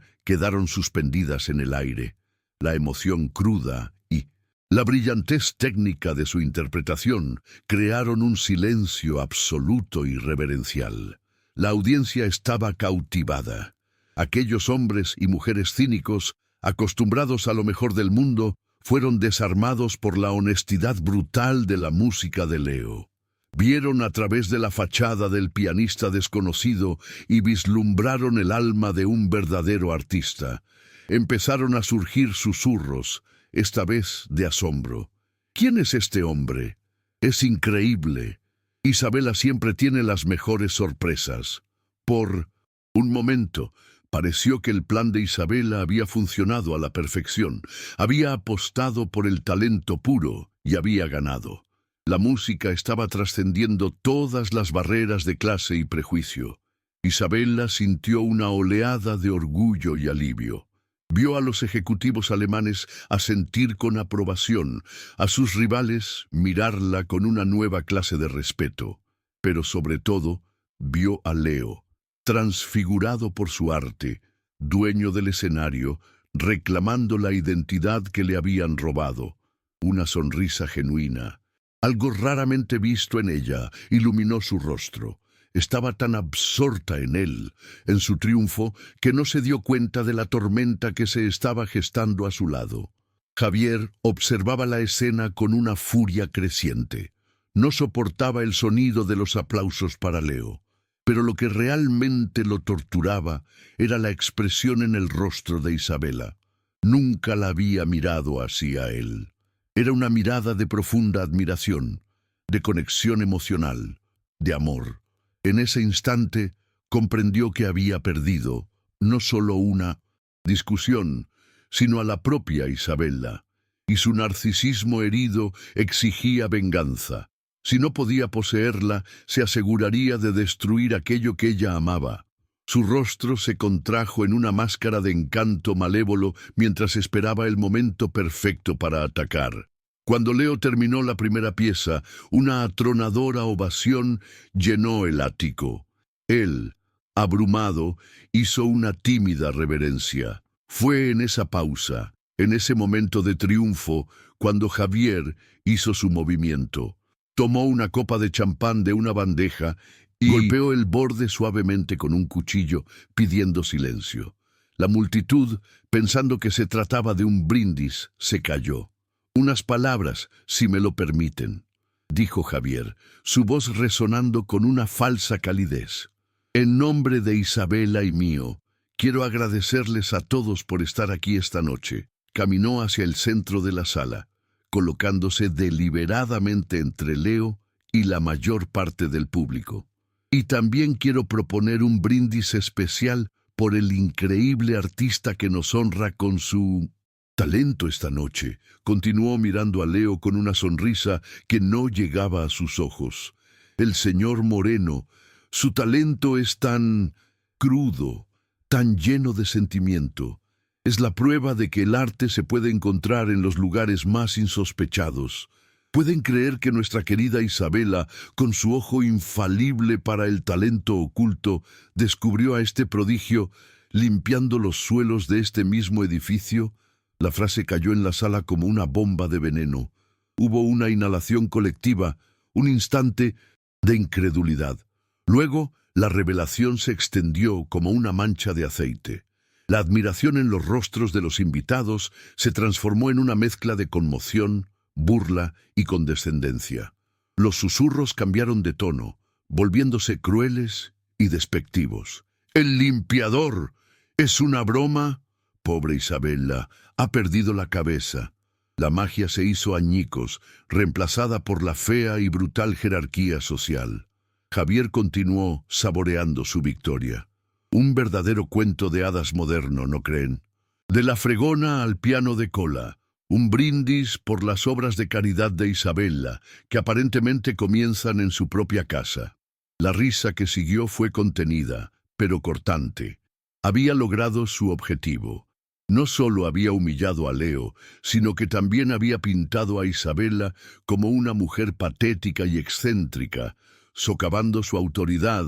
A: quedaron suspendidas en el aire. La emoción cruda y la brillantez técnica de su interpretación crearon un silencio absoluto y reverencial. La audiencia estaba cautivada. Aquellos hombres y mujeres cínicos, acostumbrados a lo mejor del mundo, fueron desarmados por la honestidad brutal de la música de Leo. Vieron a través de la fachada del pianista desconocido y vislumbraron el alma de un verdadero artista. Empezaron a surgir susurros, esta vez de asombro. ¿Quién es este hombre? Es increíble. Isabela siempre tiene las mejores sorpresas. Por un momento, pareció que el plan de Isabela había funcionado a la perfección. Había apostado por el talento puro y había ganado. La música estaba trascendiendo todas las barreras de clase y prejuicio. Isabela sintió una oleada de orgullo y alivio. Vio a los ejecutivos alemanes asentir con aprobación, a sus rivales mirarla con una nueva clase de respeto. Pero sobre todo, vio a Leo, transfigurado por su arte, dueño del escenario, reclamando la identidad que le habían robado. Una sonrisa genuina, algo raramente visto en ella, iluminó su rostro. Estaba tan absorta en él, en su triunfo, que no se dio cuenta de la tormenta que se estaba gestando a su lado. Javier observaba la escena con una furia creciente. No soportaba el sonido de los aplausos para Leo, pero lo que realmente lo torturaba era la expresión en el rostro de Isabela. Nunca la había mirado así a él. Era una mirada de profunda admiración, de conexión emocional, de amor. En ese instante comprendió que había perdido no solo una discusión, sino a la propia Isabela, y su narcisismo herido exigía venganza. Si no podía poseerla, se aseguraría de destruir aquello que ella amaba. Su rostro se contrajo en una máscara de encanto malévolo mientras esperaba el momento perfecto para atacar. Cuando Leo terminó la primera pieza, una atronadora ovación llenó el ático. Él, abrumado, hizo una tímida reverencia. Fue en esa pausa, en ese momento de triunfo, cuando Javier hizo su movimiento. Tomó una copa de champán de una bandeja y golpeó el borde suavemente con un cuchillo, pidiendo silencio. La multitud, pensando que se trataba de un brindis, se calló. «Unas palabras, si me lo permiten», dijo Javier, su voz resonando con una falsa calidez. «En nombre de Isabela y mío, quiero agradecerles a todos por estar aquí esta noche». Caminó hacia el centro de la sala, colocándose deliberadamente entre Leo y la mayor parte del público. «Y también quiero proponer un brindis especial por el increíble artista que nos honra con su talento esta noche», continuó mirando a Leo con una sonrisa que no llegaba a sus ojos. «El señor Moreno, su talento es tan crudo, tan lleno de sentimiento. Es la prueba de que el arte se puede encontrar en los lugares más insospechados. ¿Pueden creer que nuestra querida Isabela, con su ojo infalible para el talento oculto, descubrió a este prodigio limpiando los suelos de este mismo edificio?» La frase cayó en la sala como una bomba de veneno. Hubo una inhalación colectiva, un instante de incredulidad. Luego, la revelación se extendió como una mancha de aceite. La admiración en los rostros de los invitados se transformó en una mezcla de conmoción, burla y condescendencia. Los susurros cambiaron de tono, volviéndose crueles y despectivos. «¡El limpiador! ¿Es una broma? Pobre Isabela, ha perdido la cabeza». La magia se hizo añicos, reemplazada por la fea y brutal jerarquía social. Javier continuó saboreando su victoria. Un verdadero cuento de hadas moderno, ¿no creen? De la fregona al piano de cola. Un brindis por las obras de caridad de Isabela, que aparentemente comienzan en su propia casa. La risa que siguió fue contenida, pero cortante. Había logrado su objetivo. No solo había humillado a Leo, sino que también había pintado a Isabela como una mujer patética y excéntrica, socavando su autoridad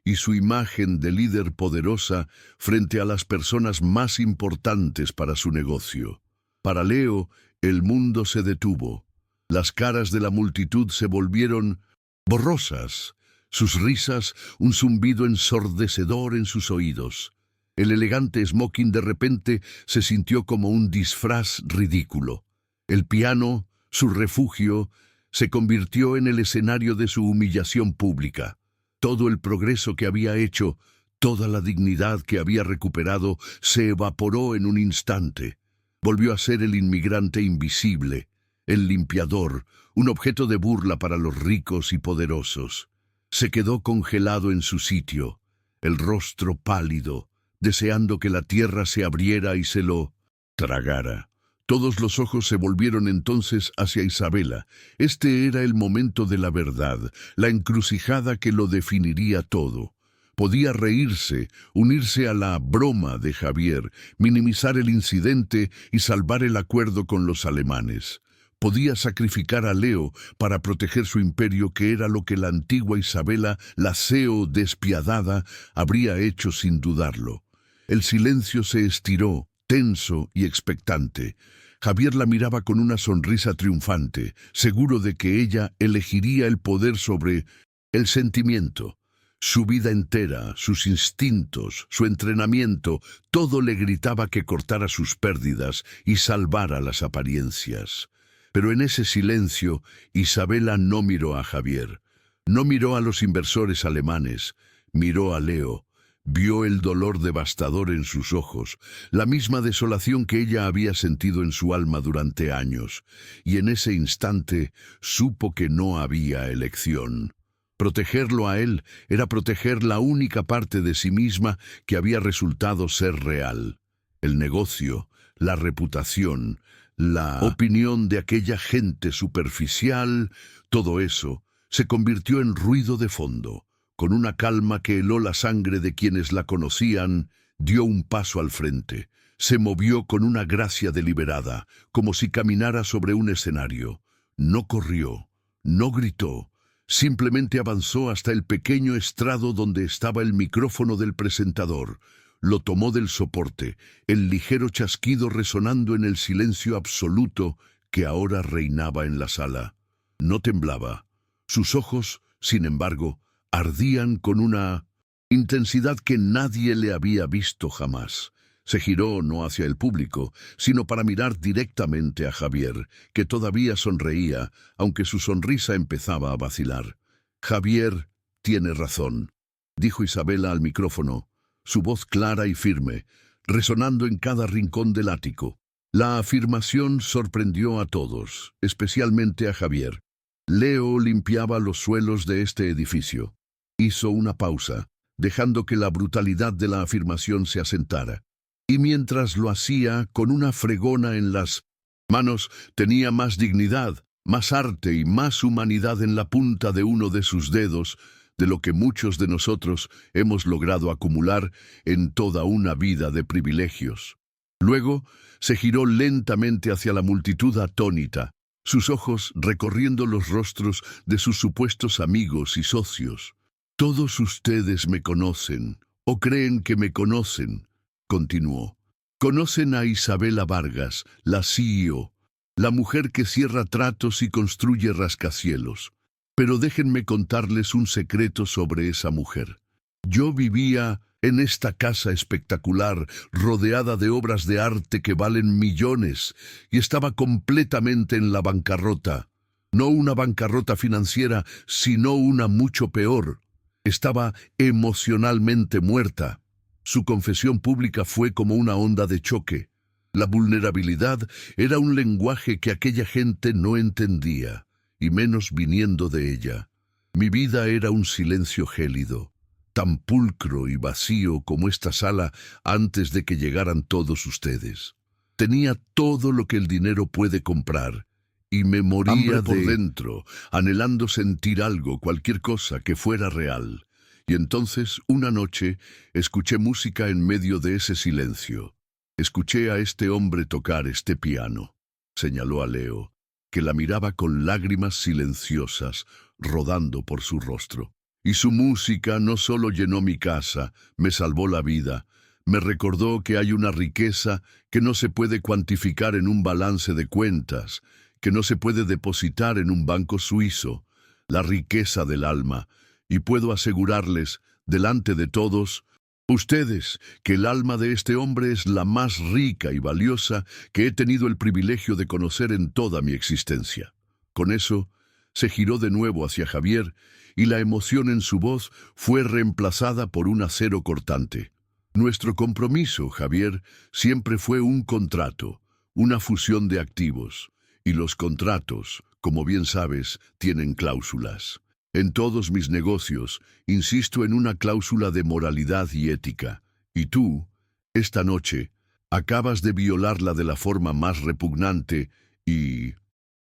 A: y su imagen de líder poderosa frente a las personas más importantes para su negocio. Para Leo, el mundo se detuvo. Las caras de la multitud se volvieron borrosas, sus risas un zumbido ensordecedor en sus oídos. El elegante smoking de repente se sintió como un disfraz ridículo. El piano, su refugio, se convirtió en el escenario de su humillación pública. Todo el progreso que había hecho, toda la dignidad que había recuperado, se evaporó en un instante. Volvió a ser el inmigrante invisible, el limpiador, un objeto de burla para los ricos y poderosos. Se quedó congelado en su sitio, el rostro pálido, deseando que la tierra se abriera y se lo tragara. Todos los ojos se volvieron entonces hacia Isabela. Este era el momento de la verdad, la encrucijada que lo definiría todo. Podía reírse, unirse a la broma de Javier, minimizar el incidente y salvar el acuerdo con los alemanes. Podía sacrificar a Leo para proteger su imperio, que era lo que la antigua Isabela, la CEO despiadada, habría hecho sin dudarlo. El silencio se estiró, tenso y expectante. Javier la miraba con una sonrisa triunfante, seguro de que ella elegiría el poder sobre el sentimiento. Su vida entera, sus instintos, su entrenamiento, todo le gritaba que cortara sus pérdidas y salvara las apariencias. Pero en ese silencio, Isabela no miró a Javier, no miró a los inversores alemanes, miró a Leo. Vio el dolor devastador en sus ojos, la misma desolación que ella había sentido en su alma durante años, y en ese instante supo que no había elección. Protegerlo a él era proteger la única parte de sí misma que había resultado ser real. El negocio, la reputación, la opinión de aquella gente superficial, todo eso se convirtió en ruido de fondo. Con una calma que heló la sangre de quienes la conocían, dio un paso al frente. Se movió con una gracia deliberada, como si caminara sobre un escenario. No corrió, no gritó, simplemente avanzó hasta el pequeño estrado donde estaba el micrófono del presentador. Lo tomó del soporte, el ligero chasquido resonando en el silencio absoluto que ahora reinaba en la sala. No temblaba. Sus ojos, sin embargo, ardían con una intensidad que nadie le había visto jamás. Se giró no hacia el público, sino para mirar directamente a Javier, que todavía sonreía, aunque su sonrisa empezaba a vacilar. «Javier tiene razón», dijo Isabela al micrófono, su voz clara y firme, resonando en cada rincón del ático. La afirmación sorprendió a todos, especialmente a Javier. Leo limpiaba los suelos de este edificio. Hizo una pausa, dejando que la brutalidad de la afirmación se asentara. Y mientras lo hacía, con una fregona en las manos, tenía más dignidad, más arte y más humanidad en la punta de uno de sus dedos de lo que muchos de nosotros hemos logrado acumular en toda una vida de privilegios. Luego se giró lentamente hacia la multitud atónita, sus ojos recorriendo los rostros de sus supuestos amigos y socios. «Todos ustedes me conocen, o creen que me conocen», continuó. «Conocen a Isabela Vargas, la CEO, la mujer que cierra tratos y construye rascacielos. Pero déjenme contarles un secreto sobre esa mujer. Yo vivía en esta casa espectacular, rodeada de obras de arte que valen millones, y estaba completamente en la bancarrota. No una bancarrota financiera, sino una mucho peor. Estaba emocionalmente muerta». Su confesión pública fue como una onda de choque. La vulnerabilidad era un lenguaje que aquella gente no entendía, y menos viniendo de ella. Mi vida era un silencio gélido, tan pulcro y vacío como esta sala antes de que llegaran todos ustedes. Tenía todo lo que el dinero puede comprar, y me moría por dentro, anhelando sentir algo, cualquier cosa que fuera real. Y entonces, una noche, escuché música en medio de ese silencio. Escuché a este hombre tocar este piano, señaló a Leo, que la miraba con lágrimas silenciosas rodando por su rostro. Y su música no solo llenó mi casa, me salvó la vida, me recordó que hay una riqueza que no se puede cuantificar en un balance de cuentas, que no se puede depositar en un banco suizo, la riqueza del alma. Y puedo asegurarles, delante de todos, ustedes, que el alma de este hombre es la más rica y valiosa que he tenido el privilegio de conocer en toda mi existencia. Con eso, se giró de nuevo hacia Javier, y la emoción en su voz fue reemplazada por un acero cortante. Nuestro compromiso, Javier, siempre fue un contrato, una fusión de activos, y los contratos, como bien sabes, tienen cláusulas. En todos mis negocios, insisto en una cláusula de moralidad y ética. Y tú, esta noche, acabas de violarla de la forma más repugnante y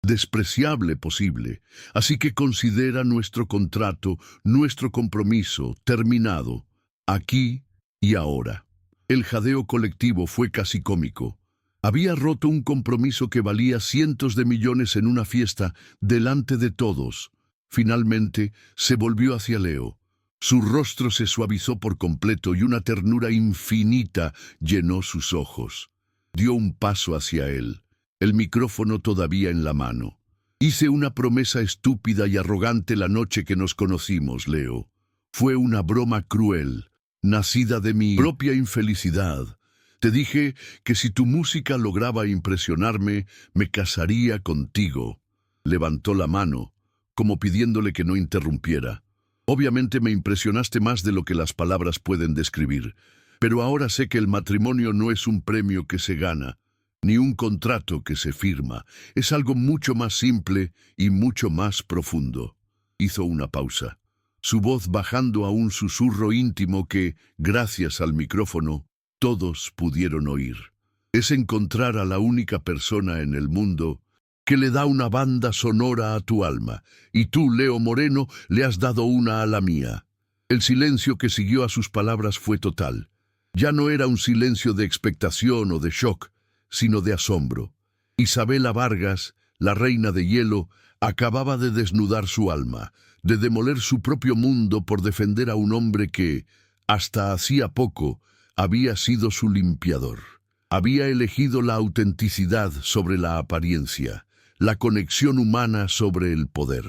A: despreciable posible. Así que considera nuestro contrato, nuestro compromiso, terminado, aquí y ahora. El jadeo colectivo fue casi cómico. Había roto un compromiso que valía cientos de millones en una fiesta delante de todos. Finalmente, se volvió hacia Leo. Su rostro se suavizó por completo y una ternura infinita llenó sus ojos. Dio un paso hacia él, el micrófono todavía en la mano. «Hice una promesa estúpida y arrogante la noche que nos conocimos, Leo. Fue una broma cruel, nacida de mi propia infelicidad. Te dije que si tu música lograba impresionarme, me casaría contigo». Levantó la mano, como pidiéndole que no interrumpiera. «Obviamente me impresionaste más de lo que las palabras pueden describir, pero ahora sé que el matrimonio no es un premio que se gana, ni un contrato que se firma. Es algo mucho más simple y mucho más profundo». Hizo una pausa, su voz bajando a un susurro íntimo que, gracias al micrófono, todos pudieron oír. «Es encontrar a la única persona en el mundo que le da una banda sonora a tu alma, y tú, Leo Moreno, le has dado una a la mía». El silencio que siguió a sus palabras fue total. Ya no era un silencio de expectación o de shock, sino de asombro. Isabela Vargas, La reina de hielo acababa de desnudar su alma, de demoler su propio mundo por defender a un hombre que, hasta hacía poco, había sido su limpiador. Había elegido la autenticidad sobre la apariencia, la conexión humana sobre el poder.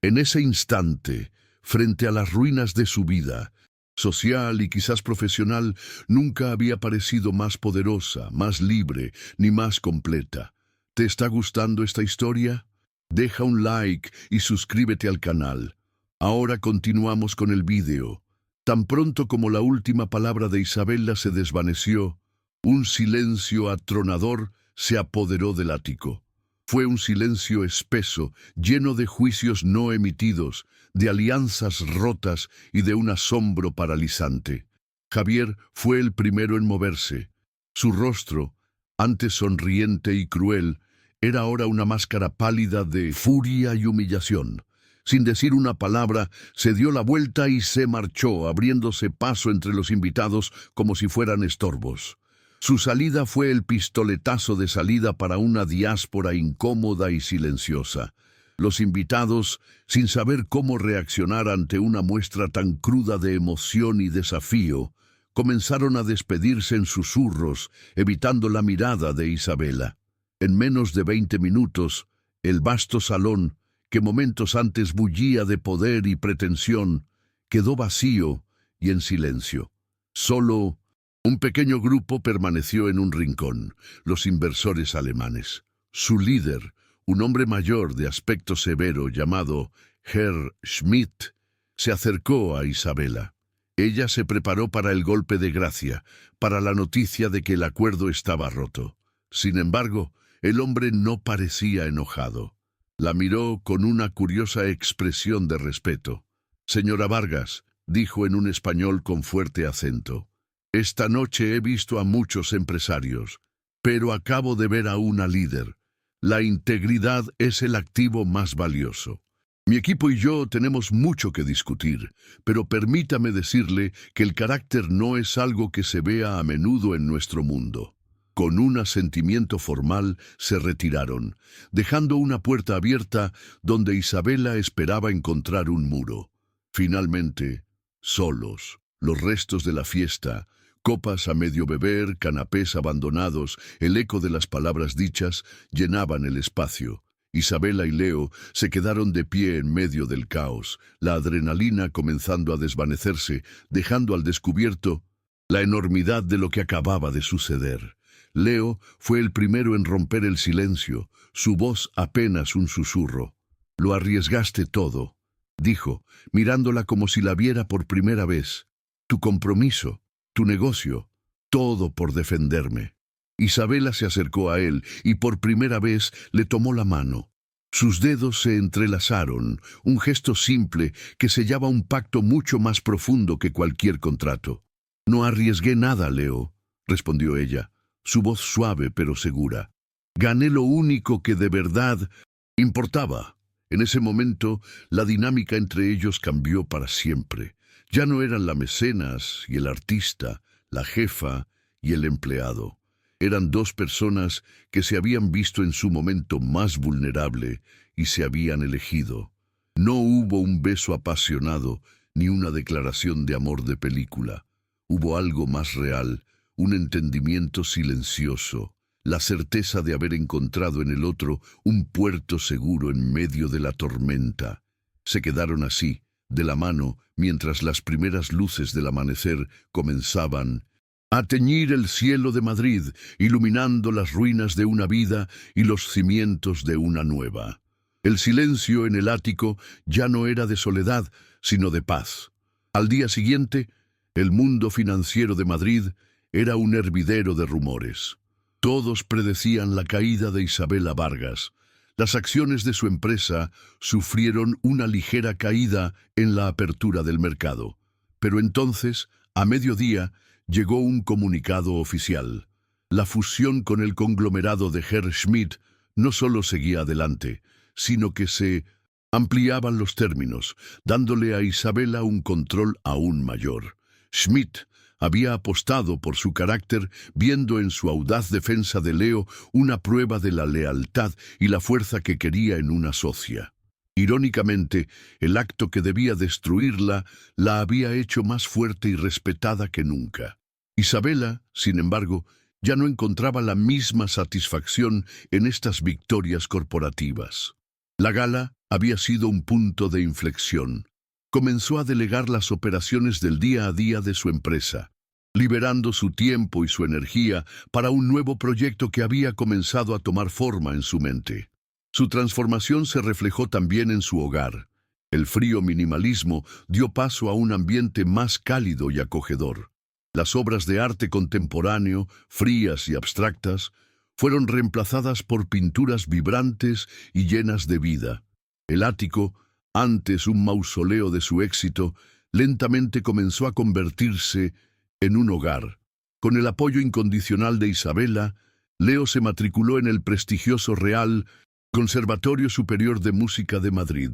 A: En ese instante, frente a las ruinas de su vida, social y quizás profesional, nunca había parecido más poderosa, más libre, ni más completa. ¿Te está gustando esta historia? Deja un like y suscríbete al canal. Ahora continuamos con el vídeo. Tan pronto como la última palabra de Isabela se desvaneció, un silencio atronador se apoderó del ático. Fue un silencio espeso, lleno de juicios no emitidos, de alianzas rotas y de un asombro paralizante. Javier fue el primero en moverse. Su rostro, antes sonriente y cruel, era ahora una máscara pálida de furia y humillación. Sin decir una palabra, se dio la vuelta y se marchó, abriéndose paso entre los invitados como si fueran estorbos. Su salida fue el pistoletazo de salida para una diáspora incómoda y silenciosa. Los invitados, sin saber cómo reaccionar ante una muestra tan cruda de emoción y desafío, comenzaron a despedirse en susurros, evitando la mirada de Isabela. En menos de 20 minutos, el vasto salón, que momentos antes bullía de poder y pretensión, quedó vacío y en silencio. Solo un pequeño grupo permaneció en un rincón, los inversores alemanes. Su líder, un hombre mayor de aspecto severo llamado Herr Schmidt, se acercó a Isabela. Ella se preparó para el golpe de gracia, para la noticia de que el acuerdo estaba roto. Sin embargo, el hombre no parecía enojado. La miró con una curiosa expresión de respeto. «Señora Vargas», dijo en un español con fuerte acento, «esta noche he visto a muchos empresarios, pero acabo de ver a una líder. La integridad es el activo más valioso. Mi equipo y yo tenemos mucho que discutir, pero permítame decirle que el carácter no es algo que se vea a menudo en nuestro mundo». Con un asentimiento formal se retiraron, dejando una puerta abierta donde Isabela esperaba encontrar un muro. Finalmente, solos, los restos de la fiesta, copas a medio beber, canapés abandonados, el eco de las palabras dichas llenaban el espacio. Isabela y Leo se quedaron de pie en medio del caos, la adrenalina comenzando a desvanecerse, dejando al descubierto la enormidad de lo que acababa de suceder. Leo fue el primero en romper el silencio, su voz apenas un susurro. «Lo arriesgaste todo», dijo, mirándola como si la viera por primera vez. «Tu compromiso, tu negocio, todo por defenderme». Isabela se acercó a él y por primera vez le tomó la mano. Sus dedos se entrelazaron, un gesto simple que sellaba un pacto mucho más profundo que cualquier contrato. «No arriesgué nada, Leo», respondió ella, su voz suave pero segura. «Gané lo único que de verdad importaba». En ese momento, la dinámica entre ellos cambió para siempre. Ya no eran la mecenas y el artista, la jefa y el empleado. Eran dos personas que se habían visto en su momento más vulnerable y se habían elegido. No hubo un beso apasionado ni una declaración de amor de película. Hubo algo más real, un entendimiento silencioso, la certeza de haber encontrado en el otro un puerto seguro en medio de la tormenta. Se quedaron así, de la mano, mientras las primeras luces del amanecer comenzaban a teñir el cielo de Madrid, iluminando las ruinas de una vida y los cimientos de una nueva. El silencio en el ático ya no era de soledad, sino de paz. Al día siguiente, el mundo financiero de Madrid era un hervidero de rumores. Todos predecían la caída de Isabela Vargas. Las acciones de su empresa sufrieron una ligera caída en la apertura del mercado. Pero entonces, a mediodía, llegó un comunicado oficial. La fusión con el conglomerado de Herr Schmidt no solo seguía adelante, sino que se ampliaban los términos, dándole a Isabela un control aún mayor. Schmidt Había apostado por su carácter, viendo en su audaz defensa de Leo una prueba de la lealtad y la fuerza que quería en una socia. Irónicamente, el acto que debía destruirla la había hecho más fuerte y respetada que nunca. Isabela, sin embargo, ya no encontraba la misma satisfacción en estas victorias corporativas. La gala había sido un punto de inflexión. Comenzó a delegar las operaciones del día a día de su empresa, liberando su tiempo y su energía para un nuevo proyecto que había comenzado a tomar forma en su mente. Su transformación se reflejó también en su hogar. El frío minimalismo dio paso a un ambiente más cálido y acogedor. Las obras de arte contemporáneo, frías y abstractas, fueron reemplazadas por pinturas vibrantes y llenas de vida. El ático, antes un mausoleo de su éxito, lentamente comenzó a convertirse en un hogar. Con el apoyo incondicional de Isabela, Leo se matriculó en el prestigioso Real Conservatorio Superior de Música de Madrid.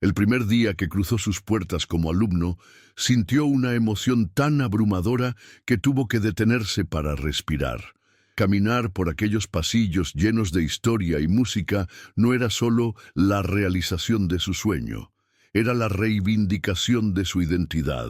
A: El primer día que cruzó sus puertas como alumno, sintió una emoción tan abrumadora que tuvo que detenerse para respirar. Caminar por aquellos pasillos llenos de historia y música no era solo la realización de su sueño, era la reivindicación de su identidad.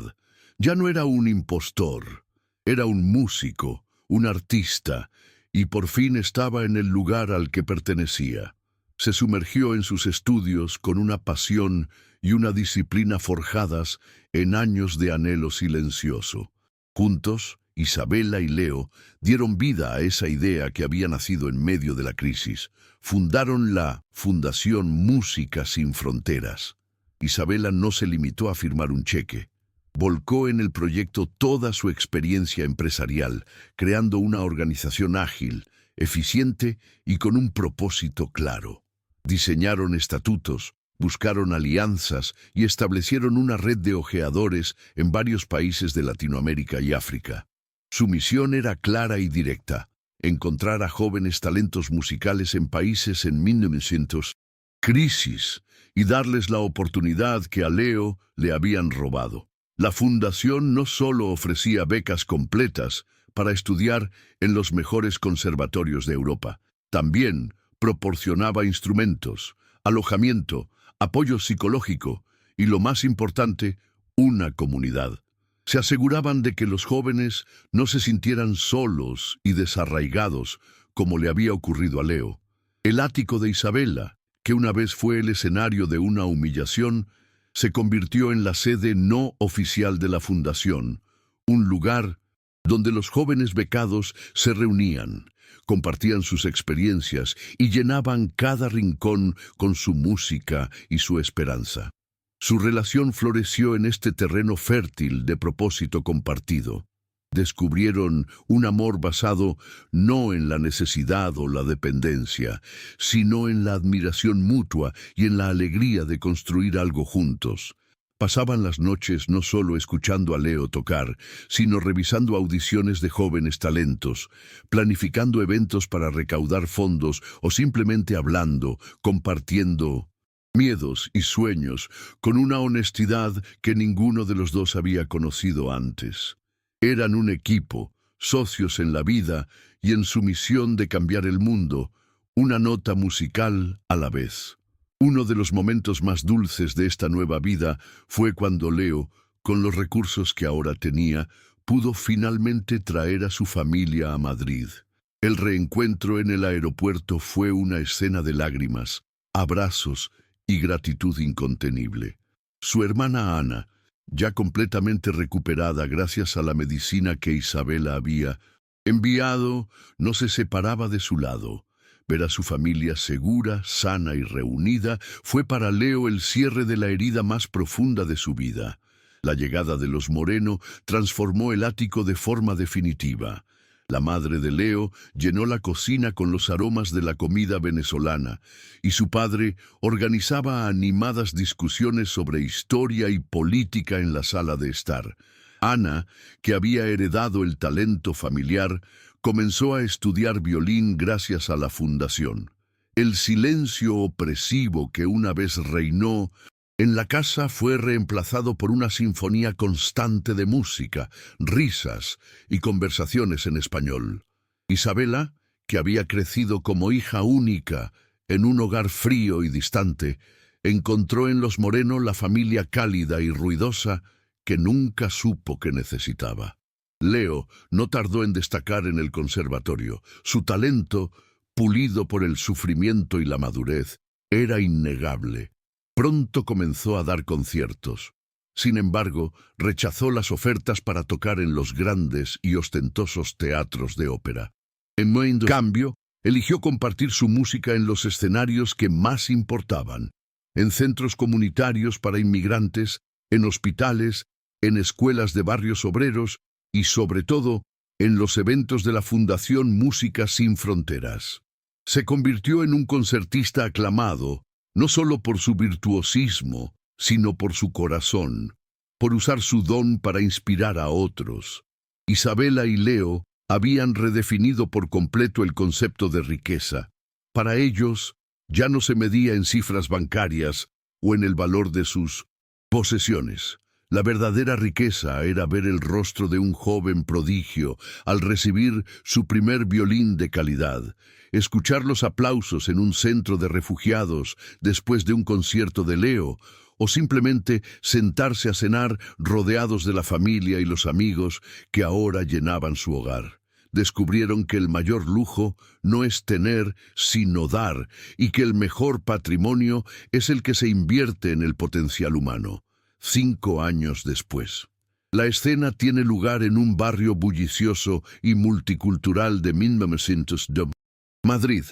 A: Ya no era un impostor, era un músico, un artista, y por fin estaba en el lugar al que pertenecía. Se sumergió en sus estudios con una pasión y una disciplina forjadas en años de anhelo silencioso. Juntos, Isabela y Leo dieron vida a esa idea que había nacido en medio de la crisis. Fundaron la Fundación Música Sin Fronteras. Isabela no se limitó a firmar un cheque. Volcó en el proyecto toda su experiencia empresarial, creando una organización ágil, eficiente y con un propósito claro. Diseñaron estatutos, buscaron alianzas y establecieron una red de ojeadores en varios países de Latinoamérica y África. Su misión era clara y directa: encontrar a jóvenes talentos musicales en países en 1900 crisis y darles la oportunidad que a Leo le habían robado. La fundación no solo ofrecía becas completas para estudiar en los mejores conservatorios de Europa, también proporcionaba instrumentos, alojamiento, apoyo psicológico y, lo más importante, una comunidad. Se aseguraban de que los jóvenes no se sintieran solos y desarraigados como le había ocurrido a Leo. El ático de Isabela, que una vez fue el escenario de una humillación, se convirtió en la sede no oficial de la fundación, un lugar donde los jóvenes becados se reunían, compartían sus experiencias y llenaban cada rincón con su música y su esperanza. Su relación floreció en este terreno fértil de propósito compartido. Descubrieron un amor basado no en la necesidad o la dependencia, sino en la admiración mutua y en la alegría de construir algo juntos. Pasaban las noches no solo escuchando a Leo tocar, sino revisando audiciones de jóvenes talentos, planificando eventos para recaudar fondos o simplemente hablando, compartiendo miedos y sueños con una honestidad que ninguno de los dos había conocido antes. Eran un equipo, socios en la vida y en su misión de cambiar el mundo, una nota musical a la vez. Uno de los momentos más dulces de esta nueva vida fue cuando Leo, con los recursos que ahora tenía, pudo finalmente traer a su familia a Madrid. El reencuentro en el aeropuerto fue una escena de lágrimas, abrazos y gratitud incontenible. Su hermana Ana, ya completamente recuperada gracias a la medicina que Isabela había enviado, no se separaba de su lado. Ver a su familia segura, sana y reunida fue para Leo el cierre de la herida más profunda de su vida. La llegada de los Moreno transformó el ático de forma definitiva. La madre de Leo llenó la cocina con los aromas de la comida venezolana, y su padre organizaba animadas discusiones sobre historia y política en la sala de estar. Ana, que había heredado el talento familiar, comenzó a estudiar violín gracias a la fundación. El silencio opresivo que una vez reinó En la casa fue reemplazado por una sinfonía constante de música, risas y conversaciones en español. Isabela, que había crecido como hija única en un hogar frío y distante, encontró en los Moreno la familia cálida y ruidosa que nunca supo que necesitaba. Leo no tardó en destacar en el conservatorio. Su talento, pulido por el sufrimiento y la madurez, era innegable. Pronto comenzó a dar conciertos. Sin embargo, rechazó las ofertas para tocar en los grandes y ostentosos teatros de ópera. En cambio, eligió compartir su música en los escenarios que más importaban, en centros comunitarios para inmigrantes, en hospitales, en escuelas de barrios obreros y, sobre todo, en los eventos de la Fundación Música Sin Fronteras. Se convirtió en un concertista aclamado, no solo por su virtuosismo, sino por su corazón, por usar su don para inspirar a otros. Isabela y Leo habían redefinido por completo el concepto de riqueza. Para ellos, ya no se medía en cifras bancarias o en el valor de sus posesiones. La verdadera riqueza era ver el rostro de un joven prodigio al recibir su primer violín de calidad, escuchar los aplausos en un centro de refugiados después de un concierto de Leo, o simplemente sentarse a cenar rodeados de la familia y los amigos que ahora llenaban su hogar. Descubrieron que el mayor lujo no es tener, sino dar, y que el mejor patrimonio es el que se invierte en el potencial humano. 5 años después. La escena tiene lugar en un barrio bullicioso y multicultural de 1902. Madrid.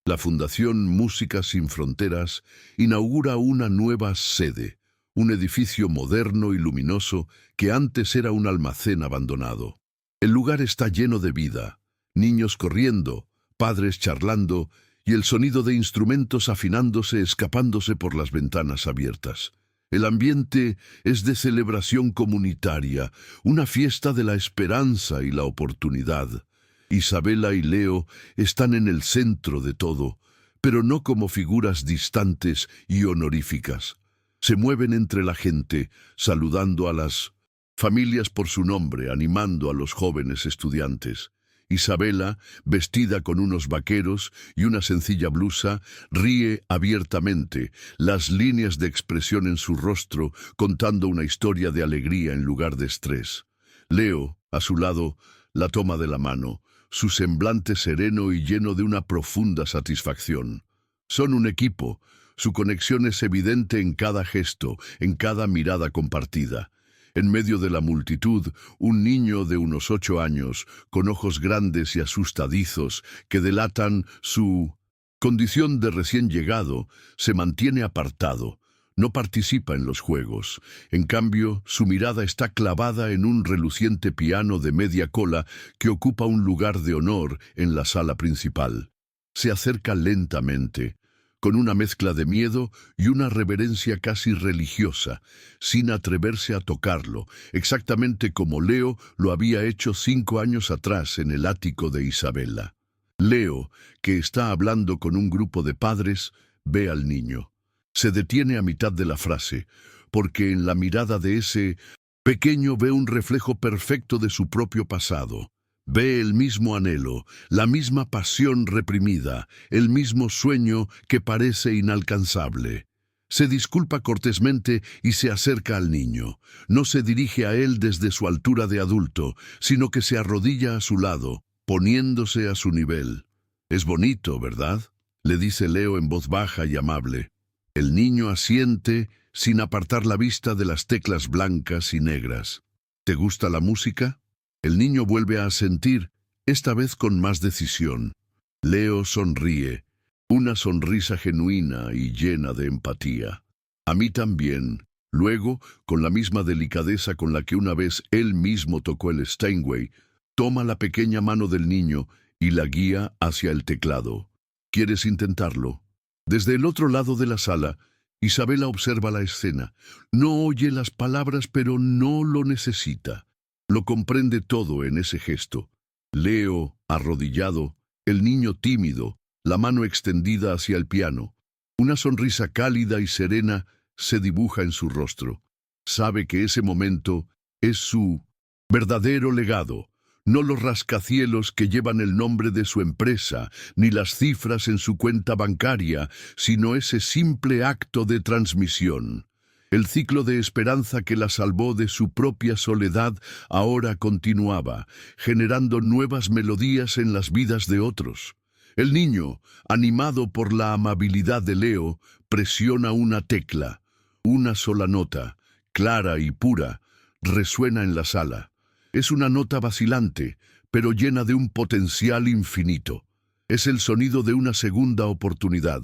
A: La Fundación Música Sin Fronteras inaugura una nueva sede, un edificio moderno y luminoso que antes era un almacén abandonado. El lugar está lleno de vida, niños corriendo, padres charlando y el sonido de instrumentos afinándose escapándose por las ventanas abiertas. El ambiente es de celebración comunitaria, una fiesta de la esperanza y la oportunidad. Isabela y Leo están en el centro de todo, pero no como figuras distantes y honoríficas. Se mueven entre la gente, saludando a las familias por su nombre, animando a los jóvenes estudiantes. Isabela, vestida con unos vaqueros y una sencilla blusa, ríe abiertamente, las líneas de expresión en su rostro contando una historia de alegría en lugar de estrés. Leo, a su lado, la toma de la mano, su semblante sereno y lleno de una profunda satisfacción. Son un equipo, su conexión es evidente en cada gesto, en cada mirada compartida. En medio de la multitud, un niño de unos 8 años, con ojos grandes y asustadizos, que delatan su condición de recién llegado, se mantiene apartado. No participa en los juegos. En cambio, su mirada está clavada en un reluciente piano de media cola que ocupa un lugar de honor en la sala principal. Se acerca lentamente, con una mezcla de miedo y una reverencia casi religiosa, sin atreverse a tocarlo, exactamente como Leo lo había hecho 5 años atrás en el ático de Isabela. Leo, que está hablando con un grupo de padres, ve al niño. Se detiene a mitad de la frase, porque en la mirada de ese pequeño ve un reflejo perfecto de su propio pasado. Ve el mismo anhelo, la misma pasión reprimida, el mismo sueño que parece inalcanzable. Se disculpa cortésmente y se acerca al niño. No se dirige a él desde su altura de adulto, sino que se arrodilla a su lado, poniéndose a su nivel. «Es bonito, ¿verdad?», le dice Leo en voz baja y amable. El niño asiente sin apartar la vista de las teclas blancas y negras. «¿Te gusta la música?». El niño vuelve a asentir, esta vez con más decisión. Leo sonríe, una sonrisa genuina y llena de empatía. «A mí también». Luego, con la misma delicadeza con la que una vez él mismo tocó el Steinway, toma la pequeña mano del niño y la guía hacia el teclado. «¿Quieres intentarlo?». Desde el otro lado de la sala, Isabela observa la escena. No oye las palabras, pero no lo necesita. Lo comprende todo en ese gesto. Leo, arrodillado, el niño tímido, la mano extendida hacia el piano. Una sonrisa cálida y serena se dibuja en su rostro. Sabe que ese momento es su verdadero legado, no los rascacielos que llevan el nombre de su empresa, ni las cifras en su cuenta bancaria, sino ese simple acto de transmisión. El ciclo de esperanza que la salvó de su propia soledad ahora continuaba, generando nuevas melodías en las vidas de otros. El niño, animado por la amabilidad de Leo, presiona una tecla. Una sola nota, clara y pura, resuena en la sala. Es una nota vacilante, pero llena de un potencial infinito. Es el sonido de una segunda oportunidad.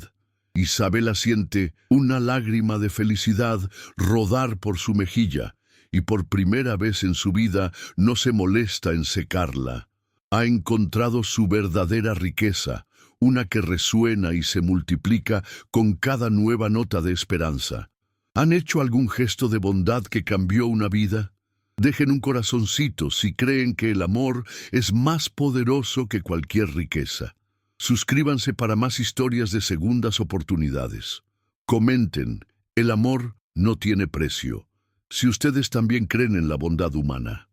A: Isabela siente una lágrima de felicidad rodar por su mejilla, y por primera vez en su vida no se molesta en secarla. Ha encontrado su verdadera riqueza, una que resuena y se multiplica con cada nueva nota de esperanza. ¿Han hecho algún gesto de bondad que cambió una vida? Dejen un corazoncito si creen que el amor es más poderoso que cualquier riqueza. Suscríbanse para más historias de segundas oportunidades. Comenten, el amor no tiene precio. Si ustedes también creen en la bondad humana.